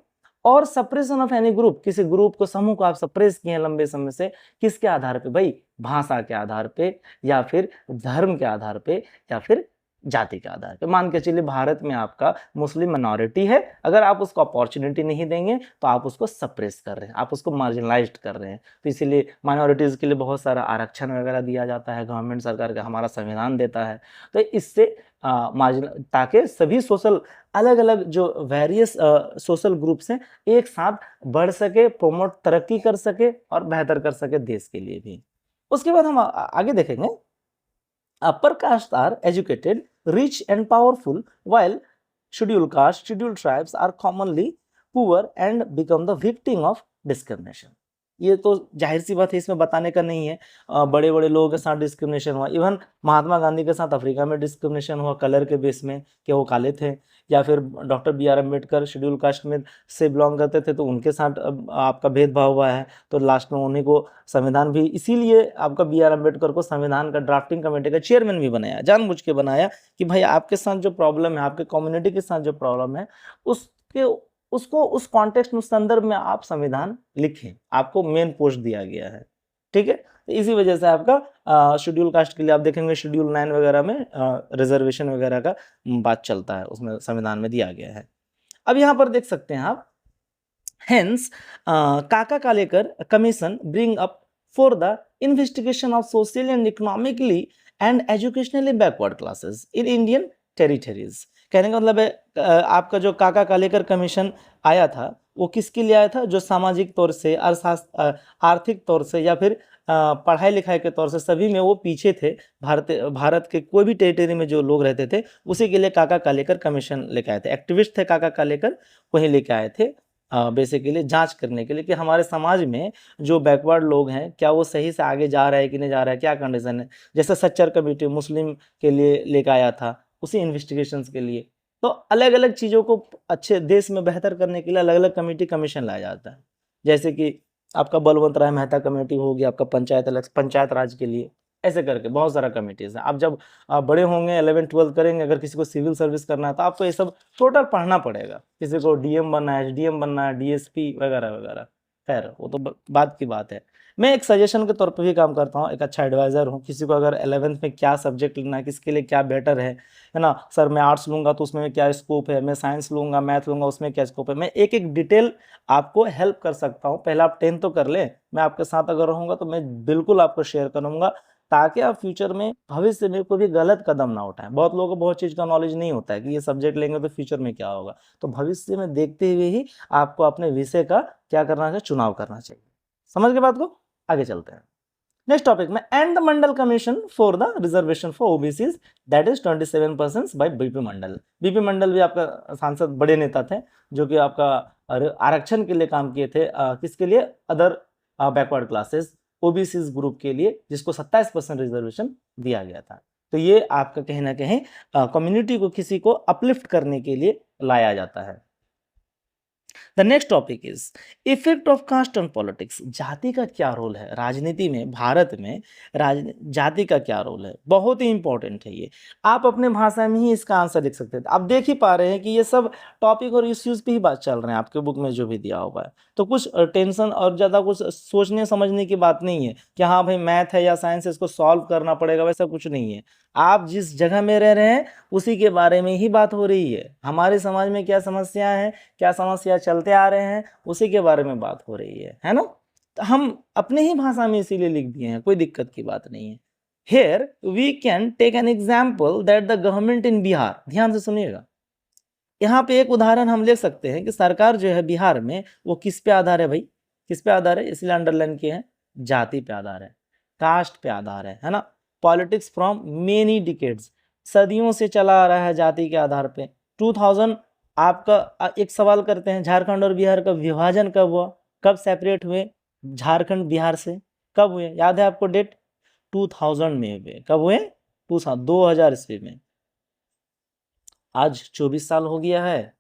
और सप्रेशन ऑफ एनी ग्रुप, किसी ग्रुप को, समूह को आप सप्रेस किए लंबे समय से, किसके आधार पे भाई, भाषा के आधार पे, या फिर धर्म के आधार पे, या फिर जाति के आधार पे। मान के चलिए भारत में आपका मुस्लिम मिनॉरिटी है, अगर आप उसको अपॉर्चुनिटी नहीं देंगे तो आप उसको सप्रेस कर रहे हैं, आप उसको मार्जिनलाइज्ड कर रहे हैं। तो इसीलिए माइनॉरिटीज के लिए बहुत सारा आरक्षण वगैरह दिया जाता है, गवर्नमेंट सरकार का, हमारा संविधान देता है। तो इससे मार्जिन, ताकि सभी सोशल अलग अलग जो वेरियस सोशल ग्रुप्स हैं एक साथ बढ़ सके, प्रमोट, तरक्की कर सके और बेहतर कर सके देश के लिए भी। उसके बाद हम आगे देखेंगे, upper caste are educated, rich and powerful, while scheduled caste, scheduled tribes are commonly poor and become the victim of discrimination। ये तो जाहिर सी बात है, इसमें बताने का नहीं है। बड़े बड़े लोगों के साथ डिस्क्रिमिनेशन हुआ, इवन महात्मा गांधी के साथ अफ्रीका में डिस्क्रिमिनेशन हुआ कलर के बेस में कि वो काले थे, या फिर doctor B.R. Ambedkar schedule caste में से बिलोंग करते थे तो उनके साथ आपका भेदभाव हुआ है। तो लास्ट में उन्हीं को संविधान भी, इसीलिए आपका B.R. अम्बेडकर को संविधान का ड्राफ्टिंग कमेटी का चेयरमैन भी बनाया, जानबूझ के बनाया कि भाई आपके साथ जो प्रॉब्लम है, आपके कम्युनिटी के साथ जो प्रॉब्लम है, उसके उसको उस कॉन्टेक्स्ट में, संदर्भ में आप संविधान लिखें, आपको मेन पोस्ट दिया गया है। ठीक है, तो इसी वजह से आपका शेड्यूल कास्ट के लिए आप देखेंगे शेड्यूल 9 वगैरह में रिजर्वेशन वगैरह का बात चलता है, उसमें संविधान में दिया गया है। अब यहाँ पर देख सकते हैं आप, हेंस काका Kalekar commission bring up for the investigation of social and economically and educationally backward classes in Indian territories. कहने का मतलब है आपका जो काका कालेकर कमीशन आया था वो किसके लिए आया था, जो सामाजिक तौर से, आर्थिक तौर से, या फिर पढ़ाई लिखाई के तौर से सभी में वो पीछे थे। भारत के कोई भी टेरिटरी में जो लोग रहते थे उसी के लिए काका कालेकर कमीशन लेके आए थे। एक्टिविस्ट थे काका कालेकर, वही लेके आए थे बेसिकली जांच करने के लिए कि हमारे समाज में जो बैकवर्ड लोग हैं क्या वो सही से आगे जा रहा है कि नहीं जा रहा है, क्या कंडीशन है। जैसे सच्चर कमेटी मुस्लिम के लिए लेकर आया था, उसी इन्वेस्टिगेशंस के लिए। तो अलग अलग चीज़ों को अच्छे देश में बेहतर करने के लिए अलग अलग कमेटी कमीशन लाया जाता है। जैसे कि आपका बलवंत राय मेहता कमेटी हो गया, आपका पंचायत राज के लिए, ऐसे करके बहुत सारा कमिटीज़ है। आप जब बड़े होंगे 11th-12th करेंगे, अगर किसी को सिविल सर्विस करना है तो आपको ये सब टोटल पढ़ना पड़ेगा। किसी को डीएम बनना है, एसडीएम बनना है, डीएसपी वगैरह वगैरह, खैर वो तो बात की बात है। मैं एक सजेशन के तौर पे भी काम करता हूँ, एक अच्छा एडवाइज़र हूँ। किसी को अगर 11th में क्या सब्जेक्ट लेना है, किसके लिए क्या बेटर है ना, सर मैं आर्ट्स लूँगा तो उसमें क्या स्कोप है, मैं साइंस लूँगा, मैथ लूँगा उसमें क्या स्कोप है, मैं एक एक डिटेल आपको हेल्प कर सकता हूँ। पहले आप 10th तो कर लें, मैं आपके साथ अगर रहूँगा तो मैं बिल्कुल आपको शेयर करूँगा, ताकि आप फ्यूचर में भविष्य में कोई भी गलत कदम ना उठाएं। बहुत लोगों को बहुत चीज़ का नॉलेज नहीं होता है कि ये सब्जेक्ट लेंगे तो फ्यूचर में क्या होगा, तो भविष्य में देखते हुए ही आपको अपने विषय का क्या करना चाहिए, चुनाव करना चाहिए। समझ गए बात को? आगे चलते हैं नेक्स्ट टॉपिक में। And the Mandal commission for the reservation for OBCs, that is 27% by BP Mandal. BP Mandal भी आपका सांसद बड़े नेता थे, जो कि आपका आरक्षण के लिए काम किए थे। किसके लिए? Other backward classes, OBCs group के लिए, जिसको 27% रिजर्वेशन दिया गया था। तो ये आपका कहीं ना कहीं कम्युनिटी को, किसी को अपलिफ्ट करने के लिए लाया जाता है। The next topic is effect of caste on politics. जाति का क्या रोल है राजनीति में, भारत में जाति का क्या रोल है, बहुत ही इंपॉर्टेंट है ये। आप अपने भाषा में ही इसका आंसर लिख सकते थे। आप देख ही पा रहे हैं कि ये सब टॉपिक और इश्यूज पे ही बात चल रहे हैं आपके बुक में जो भी दिया हुआ है। तो कुछ टेंशन और ज़्यादा कुछ सोचने समझने की बात नहीं है कि हाँ भाई मैथ है या साइंस है इसको सॉल्व करना पड़ेगा, वैसा कुछ नहीं है। आप जिस जगह में रह रहे हैं उसी के बारे में ही बात हो रही है। हमारे समाज में क्या समस्या है, क्या समस्या चलते आ रहे हैं, उसी के बारे में बात हो रही है ना। तो हम अपने ही भाषा में इसीलिए लिख दिए हैं, कोई दिक्कत की बात नहीं है। Here we can take an example that the government in Bihar, ध्यान से सुनिएगा, यहाँ पे एक उदाहरण हम ले सकते हैं कि सरकार जो है बिहार में वो किस पे आधार है भाई, किस पे आधार है, इसलिए अंडरलाइन किए हैं, जाति पे आधार है, कास्ट पे आधार है ना। पॉलिटिक्स फ्रॉम मेनी डिकेड्स, सदियों से चला आ रहा है जाति के आधार पे। 2000 आपका एक सवाल करते हैं, झारखंड और बिहार का विभाजन कब हुआ, कब सेपरेट हुए झारखंड बिहार से, कब हुए, याद है आपको डेट? 2000 में हुए। कब हुए? 2000 ईस्वी में। आज 24 साल हो गया है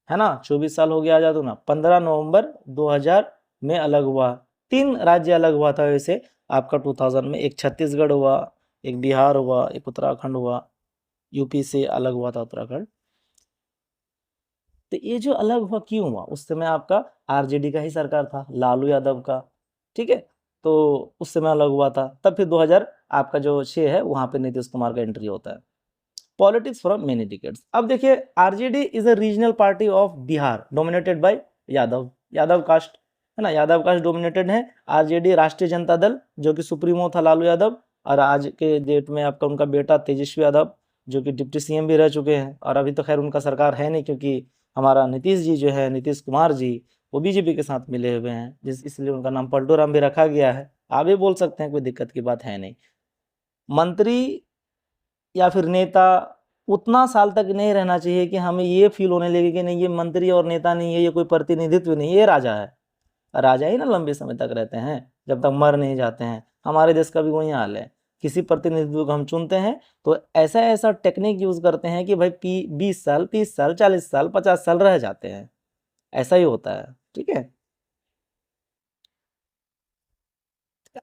ना, 24 साल हो गया आजाद होना। 15 नवंबर 2000 में अलग हुआ। 3 राज्य अलग हुआ था वैसे आपका 2000 में, एक छत्तीसगढ़ हुआ, एक बिहार हुआ, एक उत्तराखंड हुआ, यूपी से अलग हुआ था उत्तराखंड। तो ये जो अलग हुआ क्यों हुआ, उस समय आपका आरजेडी का ही सरकार था, लालू यादव का, ठीक है, तो उस समय अलग हुआ था। तब फिर 2000 आपका जो 6 है वहां पे नीतीश कुमार का एंट्री होता है। Politics from many decades. अब देखिए RJD is a regional party of Bihar dominated by Yadav caste, है ना, यादव कास्ट डोमिनेटेड है। आरजेडी राष्ट्रीय जनता दल, जो कि सुप्रीमो था लालू यादव, और आज के डेट में आपका उनका बेटा तेजस्वी यादव, जो कि डिप्टी सीएम भी रह चुके हैं। और अभी तो खैर उनका सरकार है नहीं, क्योंकि हमारा नीतीश जी जो है, नीतीश कुमार जी, वो बीजेपी के साथ मिले हुए हैं, इसलिए उनका नाम पलटू राम भी रखा गया है। आप भी बोल सकते हैं, कोई दिक्कत की बात है नहीं। मंत्री या फिर नेता उतना साल तक नहीं रहना चाहिए कि हमें ये फील होने लगे कि नहीं ये मंत्री और नेता नहीं है, ये कोई प्रतिनिधित्व नहीं, ये राजा है। राजा ही ना लंबे समय तक रहते हैं, जब तक मर नहीं जाते हैं। हमारे देश का भी वही हाल है। किसी प्रतिनिधित्व को हम चुनते हैं तो ऐसा ऐसा टेक्निक यूज करते हैं कि भाई 20 साल, 30 साल, 40 साल, 50 साल रह जाते हैं। ऐसा ही होता है, ठीक है।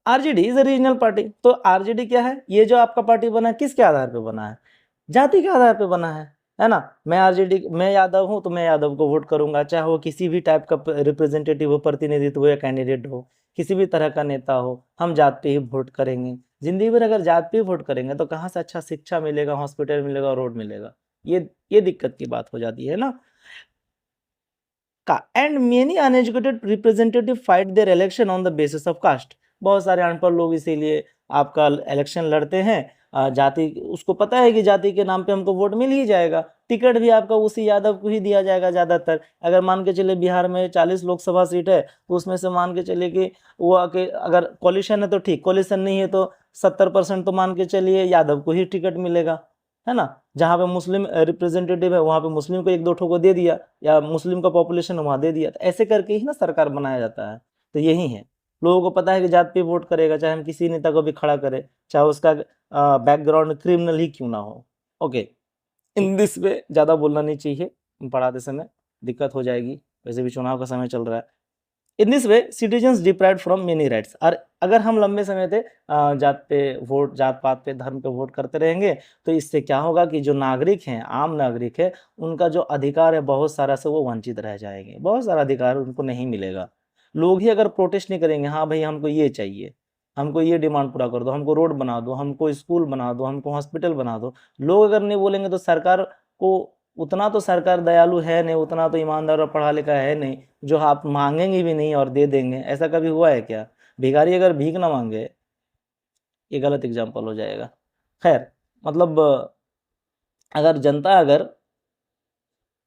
RJD is a regional party. तो आरजेडी क्या है, ये जो आपका पार्टी बना है किसके आधार पे बना है? जाति के आधार पे बना है ना। मैं आरजेडी, मैं यादव हूं तो मैं यादव को वोट करूंगा, चाहे वो किसी भी टाइप का रिप्रेजेंटेटिव हो, प्रतिनिधित्व हो या कैंडिडेट हो, किसी भी तरह का नेता हो, हम जात पे ही वोट करेंगे। जिंदगी भर अगर जात पे वोट करेंगे तो कहाँ से अच्छा शिक्षा मिलेगा, हॉस्पिटल मिलेगा, रोड मिलेगा? ये दिक्कत की बात हो जाती है ना। And many uneducated representative fight their election on the basis of caste. बहुत सारे अनपढ़ लोग इसीलिए आपका इलेक्शन लड़ते हैं, जाति, उसको पता है कि जाति के नाम पे हमको वोट मिल ही जाएगा, टिकट भी आपका उसी यादव को ही दिया जाएगा ज़्यादातर। अगर मान के चले बिहार में 40 लोकसभा सीट है तो उसमें से मान के चलिए कि वो आके, अगर कॉलिशन है तो ठीक, कॉलिशन नहीं है तो 70% तो मान के चलिए यादव को ही टिकट मिलेगा, है ना। जहाँ पे मुस्लिम रिप्रेजेंटेटिव है वहाँ पे मुस्लिम को 1-2 ठो को दे दिया, या मुस्लिम का पॉपुलेशन वहाँ दे दिया। तो ऐसे करके ही ना सरकार बनाया जाता है। तो यही है, लोगों को पता है कि जात पे वोट करेगा, चाहे हम किसी नेता को भी खड़ा करें, चाहे उसका बैकग्राउंड क्रिमिनल ही क्यों ना हो। ओके, इन दिस वे ज़्यादा बोलना नहीं चाहिए पढ़ाते समय, दिक्कत हो जाएगी, वैसे भी चुनाव का समय चल रहा है। In this way citizens deprived from many rights. और अगर हम लंबे समय से जात पात पे धर्म पे वोट करते रहेंगे तो इससे क्या होगा कि जो नागरिक हैं, आम नागरिक है, उनका जो अधिकार है बहुत सारा से वो वंचित रह जाएंगे, बहुत सारा अधिकार उनको नहीं मिलेगा। लोग ही अगर प्रोटेस्ट नहीं करेंगे, हाँ भाई हमको ये चाहिए, हमको ये डिमांड पूरा कर दो, हमको रोड बना दो, हमको स्कूल बना दो, हमको हॉस्पिटल बना दो, लोग अगर नहीं बोलेंगे तो सरकार को, उतना तो सरकार दयालु है नहीं, उतना तो ईमानदार और पढ़ा लिखा है नहीं जो आप मांगेंगे भी नहीं और दे देंगे। ऐसा कभी हुआ है क्या? भिखारी अगर भीख ना मांगे, ये गलत एग्जाम्पल हो जाएगा। खैर मतलब अगर जनता, अगर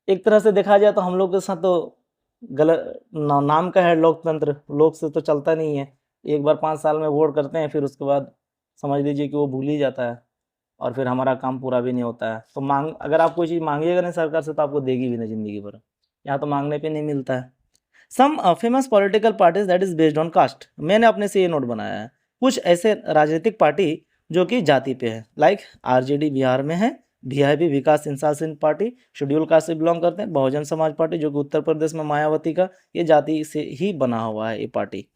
एक तरह से देखा जाए तो हम लोग के साथ तो गलत नाम का है लोकतंत्र, लोग से तो चलता नहीं है। एक बार 5 साल में वोट करते हैं, फिर उसके बाद समझ लीजिए कि वो भूल ही जाता है और फिर हमारा काम पूरा भी नहीं होता है। तो अगर आप कोई चीज़ मांगिएगा नहीं सरकार से तो आपको देगी भी नहीं ज़िंदगी भर, यहाँ तो मांगने पे नहीं मिलता है। Some famous political parties that is based on caste, मैंने अपने से ये नोट बनाया है, कुछ ऐसे राजनीतिक पार्टी जो कि जाति पे है, लाइक आरजेडी बिहार में है, वीआईपी विकास इंसान पार्टी शेड्यूल कास्ट से बिलोंग करते हैं, बहुजन समाज पार्टी जो कि उत्तर प्रदेश में मायावती का, ये जाति से ही बना हुआ है ये पार्टी।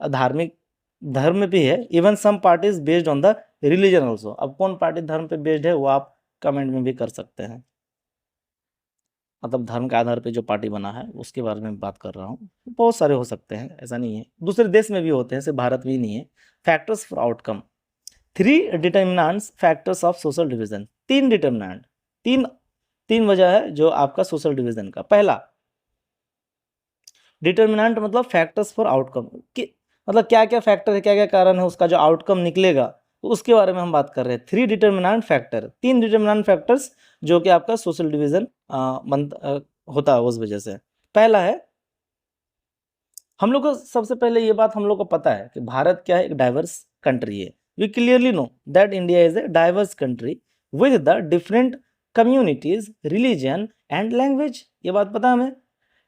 धार्मिक धर्म भी है, even some parties based on the religion also. अब कौन पार्टी धर्म पे बेस्ड है वो आप कमेंट में भी कर सकते हैं, मतलब धर्म के आधार पे जो पार्टी बना है उसके बारे में बात कर रहा हूँ। बहुत सारे हो सकते हैं, ऐसा नहीं है, दूसरे देश में भी होते हैं, सिर्फ भारत भी नहीं है। Factors for outcome, 3 determinants factors of social division, 3 determinant, तीन वजह है जो आपका सोशल डिवीजन का। पहला डिटर्मिनेंट मतलब फैक्टर्स फॉर आउटकम, कि मतलब क्या क्या फैक्टर है, क्या क्या कारण है उसका जो आउटकम निकलेगा, तो उसके बारे में हम बात कर रहे हैं। 3 डिटर्मिनेंट फैक्टर, 3 डिटर्मिनेंट फैक्टर्स जो कि आपका सोशल डिवीजन होता है उस वजह से। पहला है, हम लोग को सबसे पहले ये बात हम लोग को पता है कि भारत क्या है, एक डाइवर्स कंट्री है। We clearly know that India is a diverse country with the different communities, religion and language, ये बात पता हमें।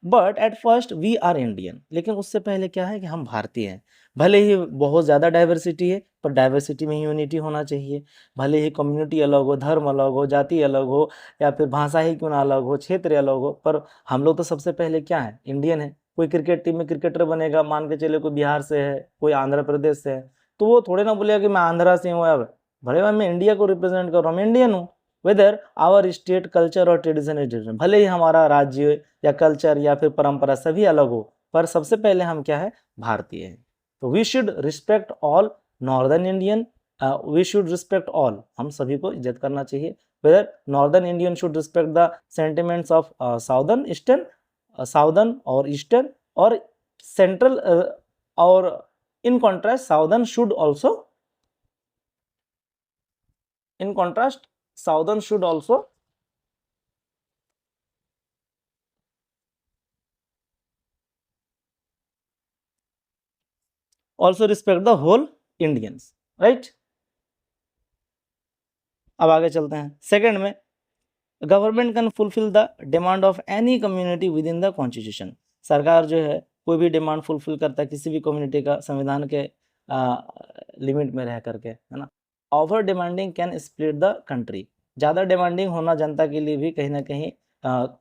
But at first we are Indian, लेकिन उससे पहले क्या है कि हम भारतीय हैं। भले ही बहुत ज़्यादा डाइवर्सिटी है पर डाइवर्सिटी में यूनिटी होना चाहिए। भले ही कम्युनिटी अलग हो, धर्म अलग हो, जाति अलग हो, या फिर भाषा ही क्यों ना अलग हो, क्षेत्र अलग हो, पर हम लोग तो सबसे पहले क्या है, इंडियन है। कोई क्रिकेट टीम में क्रिकेटर बनेगा, मान के चले कोई बिहार से है, कोई आंध्र प्रदेश से है, तो वो थोड़े ना बोलेगा कि मैं आंध्रा से हूँ, यार भले मैं इंडिया को रिप्रेजेंट कर रहा हूँ, मैं इंडियन हूँ। वेदर आवर स्टेट कल्चर और ट्रेडिशन इज डिफरेंट, भले ही हमारा राज्य या कल्चर या फिर परंपरा सभी अलग हो, पर सबसे पहले हम क्या है, भारतीय हैं। तो we should respect all northern Indian, we should respect all, हम सभी को इज्जत करना चाहिए। Whether northern Indian should respect the sentiments of southern eastern, southern और ईस्टर्न और सेंट्रल, और in contrast southern should also, in contrast southern should also respect the whole Indians, right? अब आगे चलते हैं। सेकंड में, government can fulfil the demand of any community with in the constitution, सरकार जो है कोई भी डिमांड फुलफिल करता है किसी भी कम्युनिटी का, संविधान के लिमिट में रह करके, है ना। Over demanding can split the country, ज़्यादा डिमांडिंग होना जनता के लिए भी कहीं ना कहीं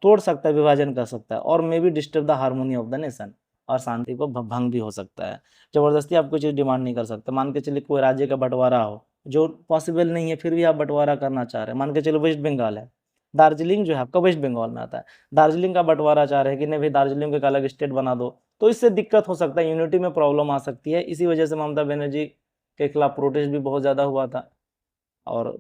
तोड़ सकता है, विभाजन कर सकता है, और may be disturb the harmony of the nation, और शांति को भंग भी हो सकता है। ज़बरदस्ती आप कोई चीज़ डिमांड नहीं कर सकते। मान के चलिए कोई राज्य का बंटवारा हो जो पॉसिबल नहीं है, फिर भी आप बंटवारा करना चाह रहे हैं। मान के चलो वेस्ट बंगाल है, दार्जिलिंग जो है आपका वेस्ट बंगाल में आता है, दार्जिलिंग का बंटवारा चाह रहे हैं कि नहीं भाई दार्जिलिंग को एक अलग स्टेट बना दो, तो इससे दिक्कत हो सकता है, यूनिटी में प्रॉब्लम आ सकती है। इसी वजह से ममता बनर्जी के खिलाफ प्रोटेस्ट भी बहुत ज़्यादा हुआ था और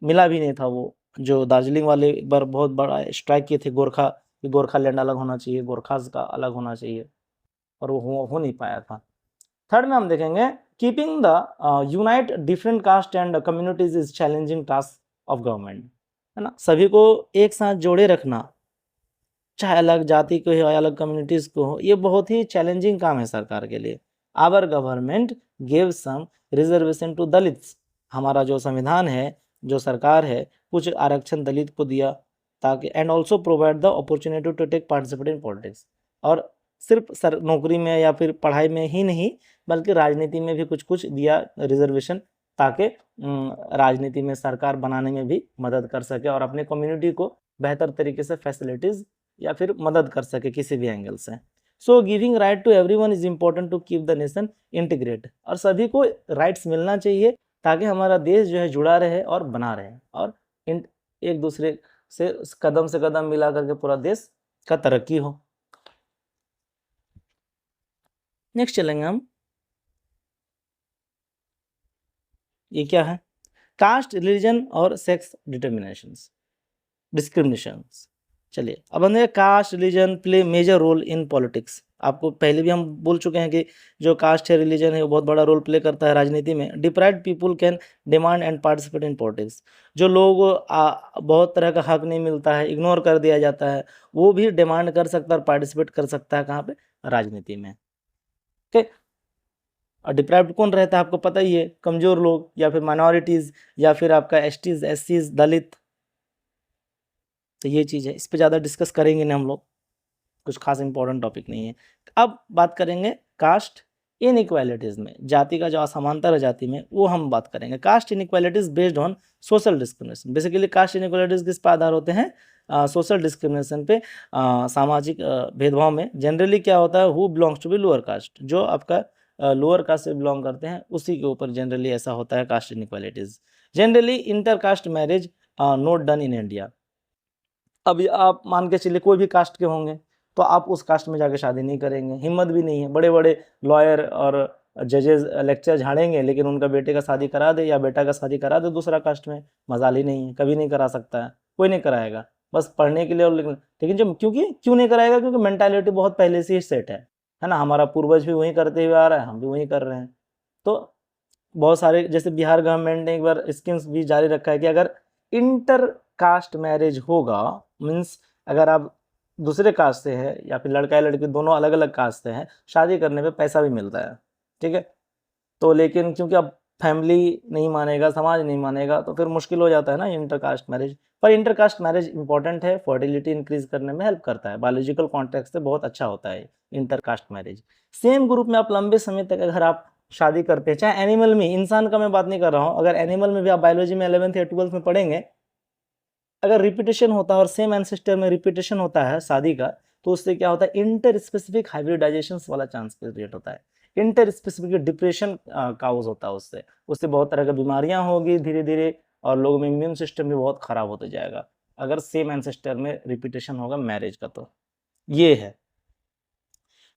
मिला भी नहीं था वो। जो दार्जिलिंग वाले एक बार बहुत बड़ा स्ट्राइक किए थे, गोरखालैंड अलग होना चाहिए, गोरखास का अलग होना चाहिए, और वो हो नहीं पाया था। थर्ड में हम देखेंगे, keeping the unite different caste and communities is challenging task of government, है ना। सभी को एक साथ जोड़े रखना, चाहे अलग जाति को हो या अलग कम्युनिटीज़ को हो, ये बहुत ही चैलेंजिंग काम है सरकार के लिए। Our government give some reservation to Dalits, हमारा जो संविधान है, जो सरकार है, कुछ आरक्षण दलित को दिया ताकि, and also provide the opportunity to take participate in politics, और सिर्फ नौकरी में या फिर पढ़ाई में ही नहीं बल्कि राजनीति में भी कुछ कुछ दिया रिजर्वेशन, ताकि राजनीति में सरकार बनाने में भी मदद कर सके और अपने कम्युनिटी को बेहतर तरीके से फैसिलिटीज़ या फिर मदद कर सके किसी भी एंगल से। So giving right to everyone is important to keep the nation integrate, और सभी को राइट्स मिलना चाहिए ताकि हमारा देश जो है जुड़ा रहे और बना रहे, और एक दूसरे से कदम मिला करके पूरा देश का तरक्की हो। नेक्स्ट चलेंगे हम, ये क्या है, कास्ट, रिलीजन और सेक्स डिस्क्रिमिनेशंस। चलिए अब हम caste religion play major role in politics. आपको पहले भी हम बोल चुके हैं कि जो कास्ट है, रिलीजन है, वो बहुत बड़ा रोल प्ले करता है राजनीति में। Deprived people can demand and participate in politics. जो लोग बहुत तरह का हक नहीं मिलता है, इग्नोर कर दिया जाता है, वो भी डिमांड कर सकता है और पार्टिसिपेट कर सकता है कहाँ पे, राजनीति में। ओके, और डिप्राइव्ड कौन रहता है आपको पता ही है, कमजोर लोग या फिर माइनॉरिटीज या फिर आपका एसटीज, एससीज, दलित। तो ये चीज़ है, इस पे ज़्यादा डिस्कस करेंगे ना हम लोग, कुछ खास इंपॉर्टेंट टॉपिक नहीं है। अब बात करेंगे कास्ट इनइक्वालिटीज़ में, जाति का जो असमानता है जाति में, वो हम बात करेंगे। Caste inequalities based on social discrimination. Basically caste inequalities किस पर आधार होते हैं, सोशल डिस्क्रिमिनेशन पे, सामाजिक भेदभाव में। जनरली क्या होता है, who belongs to be lower caste, जो आपका लोअर कास्ट से बिलोंग करते हैं उसी के ऊपर जनरली ऐसा होता है caste inequalities. Generally inter caste marriage not done in India. अभी आप मान के चलिए कोई भी कास्ट के होंगे तो आप उस कास्ट में जाके शादी नहीं करेंगे, हिम्मत भी नहीं है। बड़े बड़े लॉयर और जजेस लेक्चर झाड़ेंगे, लेकिन उनका बेटे का शादी करा दे या बेटा का शादी करा दे दूसरा कास्ट में, मजाल ही नहीं है, कभी नहीं करा सकता है, कोई नहीं कराएगा, बस पढ़ने के लिए और लिखने। लेकिन जब क्यों नहीं कराएगा, क्योंकि मेंटालिटी बहुत पहले से ही सेट है ना। हमारा पूर्वज भी वही करते हुए आ रहा है, हम भी वही कर रहे हैं। तो बहुत सारे, जैसे बिहार गवर्नमेंट ने एक बार स्कीम्स भी जारी रखा है कि अगर इंटर कास्ट मैरिज होगा, मीन्स अगर आप दूसरे कास्ट से है या फिर लड़का या लड़की दोनों अलग अलग कास्ट से हैं, शादी करने पे पैसा भी मिलता है, ठीक है। तो लेकिन क्योंकि अब फैमिली नहीं मानेगा, समाज नहीं मानेगा, तो फिर मुश्किल हो जाता है ना इंटर कास्ट मैरिज। पर इंटर कास्ट मैरिज इंपॉर्टेंट है, फर्टिलिटी इंक्रीज करने में हेल्प करता है, बायोलॉजिकल कॉन्टेक्स्ट से बहुत अच्छा होता है inter caste marriage. Same group में आप लंबे समय तक अगर आप शादी करते हैं, चाहे एनिमल में, इंसान का मैं बात नहीं कर रहा हूँ, अगर एनिमल में भी आप बायोलॉजी में 11th या 12th में पढ़ेंगे, अगर रिपीटेशन होता है और सेम एंसेस्टर में रिपीटेशन होता है शादी का, तो उससे क्या होता है, इंटर स्पेसिफिक हाइब्रिडाइजेशन वाला चांस क्रिएट होता है। इंटर स्पेसिफिक डिप्रेशन काउज होता है, उससे उससे बहुत तरह की बीमारियां होगी धीरे धीरे, और लोगों में इम्यून सिस्टम भी बहुत खराब होता जाएगा अगर सेम एंसेस्टर में रिपीटेशन होगा मैरिज का। तो ये है।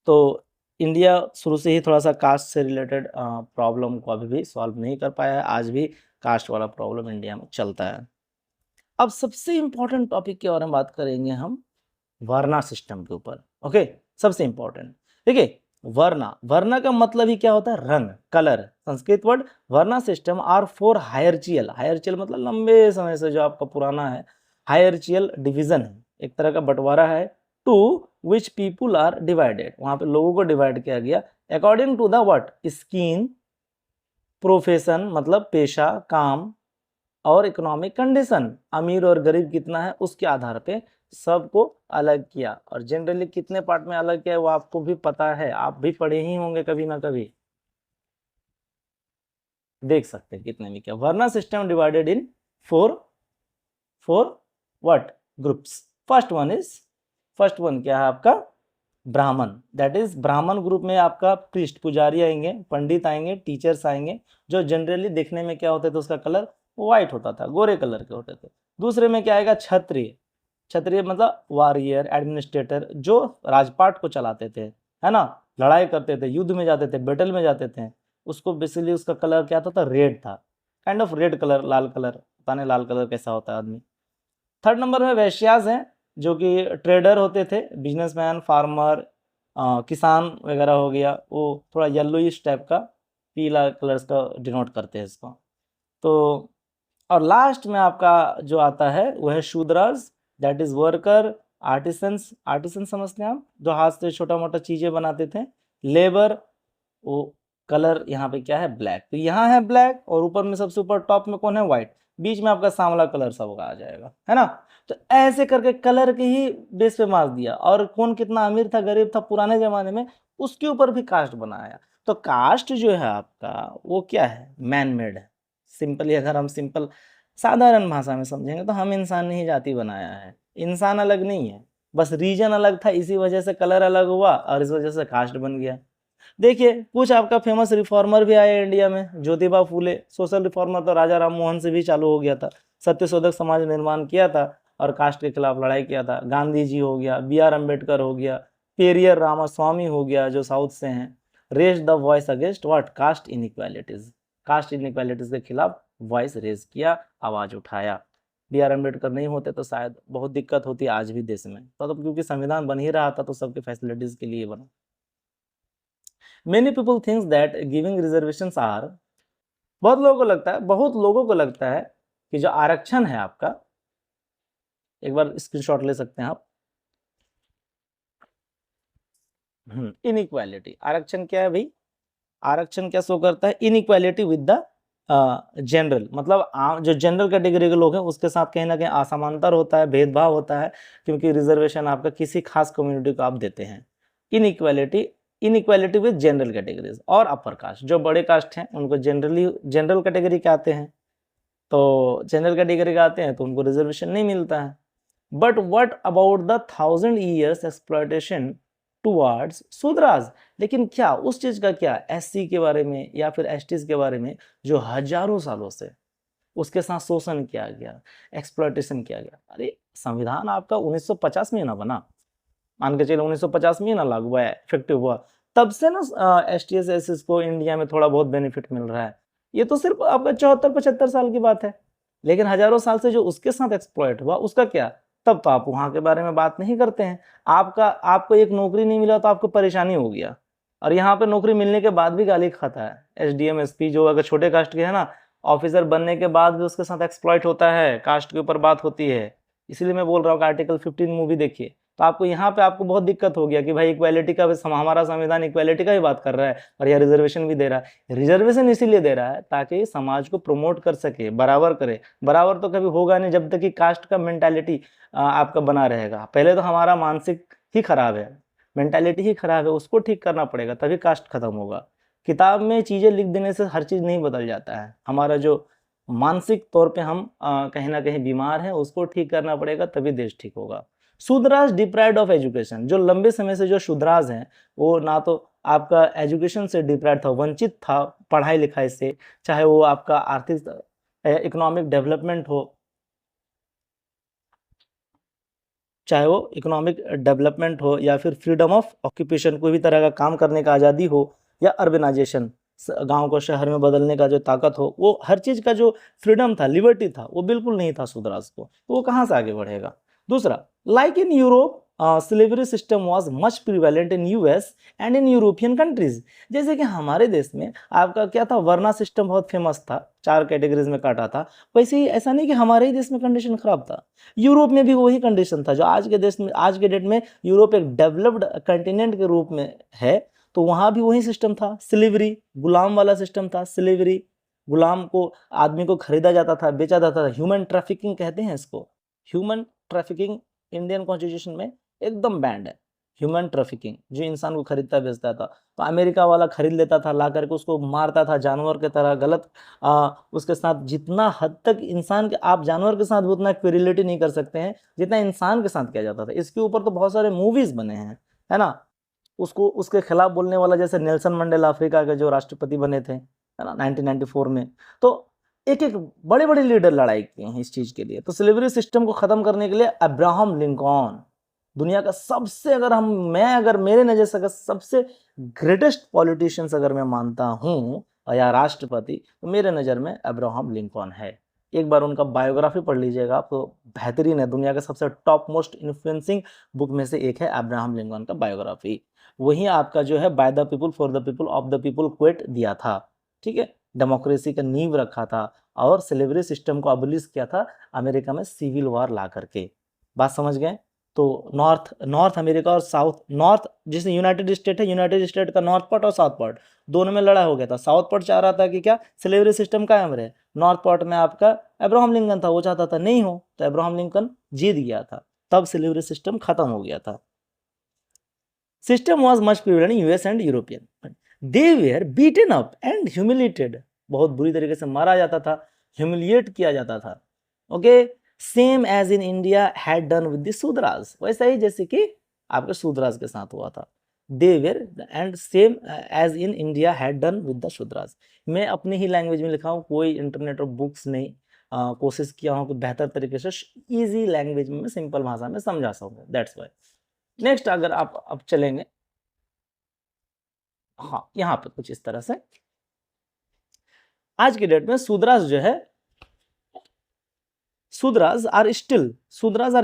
तो इंडिया शुरू से ही थोड़ा सा कास्ट से रिलेटेड प्रॉब्लम को अभी भी सॉल्व नहीं कर पाया है, आज भी कास्ट वाला प्रॉब्लम इंडिया में चलता है। अब सबसे इंपॉर्टेंट टॉपिक के बारे में बात करेंगे हम, वर्ना सिस्टम के ऊपर। ओके, सबसे इंपॉर्टेंट, देखिए वर्ना का मतलब ही क्या होता है, रंग, colour. Sanskrit word varna system are for hierarchical. Hierarchical मतलब लंबे समय से जो आपका पुराना है, हायरचियल डिवीजन है, एक तरह का बंटवारा है। To which people are divided, वहां पे लोगों को डिवाइड किया गया according to the what, skin, profession मतलब पेशा, काम, और इकोनॉमिक कंडीशन, अमीर और गरीब कितना है उसके आधार पे सबको अलग किया। और जनरली कितने पार्ट में अलग किया है वो आपको भी पता है, आप भी पढ़े ही होंगे कभी ना कभी, देख सकते हैं कितने में क्या। Varna system divided in four what groups. First one क्या है आपका, ब्राह्मण। दैट इज ब्राह्मण ग्रुप में आपका प्रीस्ट, पुजारी आएंगे, पंडित आएंगे, टीचर्स आएंगे, जो जनरली देखने में क्या होते थे, उसका कलर व्हाइट होता था, गोरे कलर के होते थे। दूसरे में क्या आएगा, क्षत्रिय। क्षत्रिय मतलब वॉरियर, एडमिनिस्ट्रेटर, जो राजपाट को चलाते थे, है ना, लड़ाई करते थे, युद्ध में जाते थे, बैटल में जाते थे, उसको बेसिकली उसका कलर क्या था, रेड था, kind of red colour, Lal colour, पता नहीं लाल कलर कैसा होता है आदमी। थर्ड नंबर में वैश्यास हैं, जो कि ट्रेडर होते थे, बिजनेसमैन, फार्मर, किसान वगैरह हो गया, वो थोड़ा येलोइश टाइप का, पीला कलर्स का डिनोट करते हैं इसको। तो और लास्ट में आपका जो आता है वो है Shudras, that is worker, artisans. Artisan समझते हैं आप, जो हाथ से छोटा मोटा चीजें बनाते थे। लेबर, वो कलर यहाँ पे क्या है, ब्लैक। तो यहाँ है ब्लैक, और ऊपर में सबसे ऊपर टॉप में कौन है, व्हाइट, बीच में आपका सांवला कलर सबका आ जाएगा, है ना। तो ऐसे करके कलर के ही बेस पे मार्क्स दिया, और कौन कितना अमीर था गरीब था पुराने जमाने में, उसके ऊपर भी कास्ट बनाया। तो कास्ट जो है आपका वो क्या है, मैन मेड है। सिंपली अगर हम सिंपल साधारण भाषा में समझेंगे तो हम इंसान ने ही जाति बनाया है, इंसान अलग नहीं है। बस रीजन अलग था, इसी वजह से कलर अलग हुआ और इस वजह से कास्ट बन गया। देखिए कुछ आपका फेमस रिफॉर्मर भी आए इंडिया में, ज्योतिबा फूले। सोशल रिफॉर्मर तो राजा राम मोहन से भी चालू हो गया था, सत्यशोधक समाज निर्माण किया था और कास्ट के खिलाफ लड़ाई किया था। गांधी जी हो गया, B.R. अम्बेडकर हो गया, पेरियर रामास्वामी हो गया जो साउथ से हैं। Raise the voice against what, caste inequalities, caste inequalities के खिलाफ वॉइस रेज किया, आवाज उठाया। B.R. अम्बेडकर नहीं होते तो शायद बहुत दिक्कत होती आज भी देश में, तो क्योंकि संविधान बन ही रहा था तो सबके फैसिलिटीज के लिए बना। Many people think that giving reservations are, बहुत लोगों को लगता है कि जो आरक्षण है आपका, एक बार स्क्रीनशॉट ले सकते हैं आप। इनइक्वालिटी, आरक्षण क्या है भाई, आरक्षण क्या शो करता है, इनइक्वालिटी विद द जनरल, मतलब जो जनरल कैटेगरी के लोग हैं उसके साथ कहीं ना कहीं असमांतर होता है, भेदभाव होता है, क्योंकि रिजर्वेशन आपका किसी खास कम्युनिटी को आप देते हैं। इनइक्वालिटी विद जनरल कैटेगरीज और अपर कास्ट, जो बड़े कास्ट हैं उनको जनरल कैटेगरी के आते हैं, तो जनरल कैटेगरी के आते हैं तो उनको रिजर्वेशन नहीं मिलता है। But what about the 1000 years exploitation towards Shudras, लेकिन क्या उस चीज का क्या, SC के बारे में या फिर STs के बारे में जो हजारों सालों से उसके साथ शोषण किया गया, एक्सप्लॉयटेशन किया गया। अरे संविधान आपका 1950 में ना बना, मान के चलो 1950 में ना लागू हुआ है, इफेक्टिव हुआ, तब से ना STs SCs को इंडिया में थोड़ा बहुत बेनिफिट मिल रहा है। ये तो सिर्फ आपका 74-75 साल की बात है, लेकिन हजारों साल से जो उसके साथ एक्सप्लॉयट हुआ उसका क्या, तब तो आप वहां के बारे में बात नहीं करते हैं। आपको एक नौकरी नहीं मिला तो आपको परेशानी हो गया, और यहाँ पे नौकरी मिलने के बाद भी गाली खाता है। SDM SP जो अगर छोटे कास्ट के है ना, ऑफिसर बनने के बाद भी उसके साथ एक्सप्लॉयट होता है, कास्ट के ऊपर बात होती है। इसलिए मैं बोल रहा हूँ आर्टिकल 15 मूवी देखिए, तो आपको यहाँ पे आपको बहुत दिक्कत हो गया कि भाई इक्वालिटी का, हमारा संविधान इक्वालिटी का ही बात कर रहा है और यह रिजर्वेशन भी दे रहा है। रिजर्वेशन इसीलिए दे रहा है ताकि समाज को प्रमोट कर सके, बराबर करे। बराबर तो कभी होगा नहीं जब तक कि कास्ट का मेंटालिटी आपका बना रहेगा। पहले तो हमारा मानसिक ही खराब है, मेंटालिटी ही खराब है, उसको ठीक करना पड़ेगा तभी कास्ट खत्म होगा। किताब में चीजें लिख देने से हर चीज नहीं बदल जाता है। हमारा जो मानसिक तौर पे हम कहीं ना कहीं बीमार हैं, उसको ठीक करना पड़ेगा तभी देश ठीक होगा। शूद्रास डिप्राइव्ड ऑफ एजुकेशन, जो लंबे समय से जो शूद्रास हैं वो ना तो आपका एजुकेशन से डिप्राइव्ड था, वंचित था पढ़ाई लिखाई से, चाहे वो आपका आर्थिक इकोनॉमिक डेवलपमेंट हो, चाहे वो इकोनॉमिक डेवलपमेंट हो या फिर फ्रीडम ऑफ ऑक्यूपेशन, कोई भी तरह का काम करने का आज़ादी हो, या अर्बनाइजेशन, गांव को शहर में बदलने का जो ताकत हो, वो हर चीज़ का जो फ्रीडम था, लिबर्टी था, वो बिल्कुल नहीं था शूद्रास को, तो वो कहाँ से आगे बढ़ेगा। दूसरा, like in Europe slavery system was much prevalent in US and in European countries. जैसे कि हमारे देश में आपका क्या था, वर्ना सिस्टम बहुत फेमस था, 4 कैटेगरीज में काटा था। वैसे ही ऐसा नहीं कि हमारे ही देश में कंडीशन खराब था, यूरोप में भी वही कंडीशन था जो आज के देश में, आज के डेट में यूरोप एक डेवलप्ड कंटिनेंट के रूप में है, तो वहां भी वही सिस्टम था, स्लेवरी, गुलाम वाला सिस्टम था। स्लेवरी, गुलाम को, आदमी को खरीदा जाता था, बेचा जाता था, ह्यूमन ट्रैफिकिंग कहते हैं इसको। ह्यूमन ट्रैफिकिंग इंडियन कॉन्स्टिट्यूशन में एकदम बैंड है, ह्यूमन ट्रैफिकिंग, जो इंसान को खरीदता बेचता था। तो अमेरिका वाला खरीद लेता था, ला करके उसको मारता था जानवर की तरह, गलत उसके साथ जितना हद तक इंसान के, आप जानवर के साथ भी उतना क्रिएलिटी नहीं कर सकते हैं जितना इंसान के साथ किया जाता था। इसके ऊपर तो बहुत सारे मूवीज बने हैं, है ना। उसको, उसके खिलाफ बोलने वाला, जैसे नेल्सन मंडेला अफ्रीका के जो राष्ट्रपति बने थे, है ना, 1994 में, तो एक एक बड़े बड़े लीडर लड़ाई किए हैं इस चीज के लिए। तो स्लेवरी सिस्टम को खत्म करने के लिए अब्राहम लिंकन, दुनिया का सबसे, अगर मेरे नजर से अगर सबसे ग्रेटेस्ट पॉलिटिशियंस अगर मैं मानता हूँ या राष्ट्रपति, तो मेरे नज़र में अब्राहम लिंकन है। एक बार उनका बायोग्राफी पढ़ लीजिएगा आप, तो बेहतरीन है, दुनिया के सबसे टॉप मोस्ट इन्फ्लुएंसिंग बुक में से एक है अब्राहम लिंकन का बायोग्राफी। वही आपका जो है by the people for the people of the people quote दिया था, ठीक है, डेमोक्रेसी का नींव रखा था और स्लेवरी सिस्टम को अबलिश किया था अमेरिका में सिविल वॉर ला करके। बात समझ गए। तो नॉर्थ अमेरिका और साउथ, नॉर्थ जैसे यूनाइटेड स्टेट है, यूनाइटेड स्टेट का नॉर्थ पार्ट और साउथ पार्ट दोनों में लड़ा हो गया था। साउथ पार्ट चाह रहा था कि क्या, स्लेवरी सिस्टम कायम रहे। नॉर्थ पार्ट में आपका अब्राहम लिंकन था, वो चाहता था नहीं हो, तो अब्राहम लिंकन जीत गया था, तब स्लेवरी सिस्टम खत्म हो गया था। System was much prevalent in US and European, they were beaten up and humiliated, बहुत बुरी तरीके से मारा जाता था, ह्यूमिलिएट किया जाता था। Okay, same as in India had done with the Shudras, वैसा ही जैसे कि आपके शूद्रास के साथ हुआ था। They were and same as in India had done with the Shudras. मैं अपनी ही लैंग्वेज में लिखा हूँ, कोई इंटरनेट और बुक्स नहीं, कोशिश किया हूँ कि बेहतर तरीके से इजी लैंग्वेज में सिंपल भाषा में समझा सकूँ, दैट्स वाई। नेक्स्ट अगर आप अब चलेंगे, हाँ यहाँ पे कुछ इस तरह से आज के डेट में शूद्रास जो है, Shudras are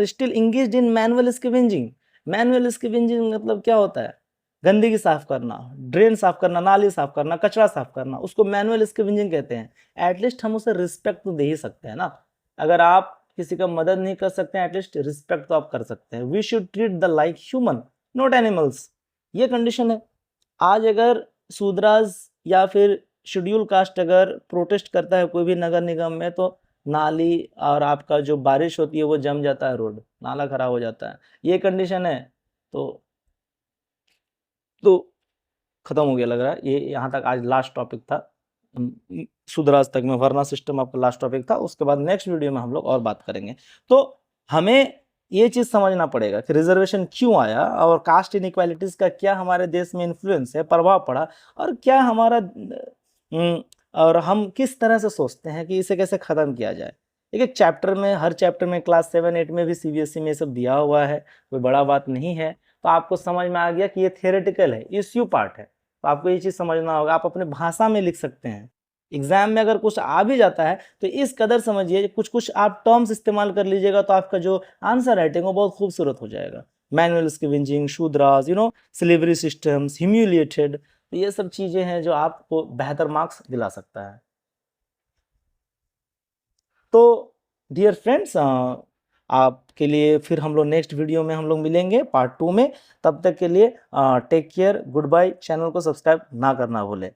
still engaged in manual scavenging. Manual scavenging मतलब क्या होता है? गंदगी साफ करना, ड्रेन साफ करना, नाली साफ करना, कचरा साफ करना, उसको मैनुअल स्कैवेंजिंग कहते हैं। एटलीस्ट हम उसे रिस्पेक्ट तो दे ही सकते हैं ना। अगर आप किसी का मदद नहीं कर सकते हैं, एटलीस्ट रिस्पेक्ट तो आप कर सकते हैं। We should treat the like human not animals, ये कंडीशन है। आज अगर शूद्रास या फिर शेड्यूल कास्ट अगर प्रोटेस्ट करता है कोई भी नगर निगम में, तो नाली और आपका जो बारिश होती है वो जम जाता है, रोड नाला खराब हो जाता है, ये कंडीशन है। तो खत्म हो गया लग रहा है, ये यहाँ तक आज लास्ट टॉपिक था, शूद्रास तक में वर्ना सिस्टम आपका लास्ट टॉपिक था। उसके बाद नेक्स्ट वीडियो में हम लोग और बात करेंगे। तो हमें ये चीज समझना पड़ेगा कि रिजर्वेशन क्यों आया और कास्ट इनइक्वालिटीज का क्या हमारे देश में इन्फ्लुएंस है, प्रभाव पड़ा, और क्या हमारा और हम किस तरह से सोचते हैं कि इसे कैसे खत्म किया जाए। एक एक चैप्टर में, हर चैप्टर में क्लास 7-8 में भी सीबीएसई में ये सब दिया हुआ है, कोई बड़ा बात नहीं है। तो आपको समझ में आ गया कि ये थियोरेटिकल है, इश्यू पार्ट है, तो आपको ये चीज समझना होगा। आप अपने भाषा में लिख सकते हैं, एग्जाम में अगर कुछ आ भी जाता है तो इस कदर समझिए, कुछ कुछ आप टर्म्स इस्तेमाल कर लीजिएगा तो आपका जो आंसर राइटिंग वो बहुत खूबसूरत हो जाएगा। Manual scavenging, Shudras, slavery systems, humiliated, तो ये सब चीजें हैं जो आपको बेहतर मार्क्स दिला सकता है। तो डियर फ्रेंड्स, आपके लिए फिर हम लोग नेक्स्ट वीडियो में हम लोग मिलेंगे पार्ट 2 में। तब तक के लिए take care, goodbye. Channel को सब्सक्राइब ना करना भूलें।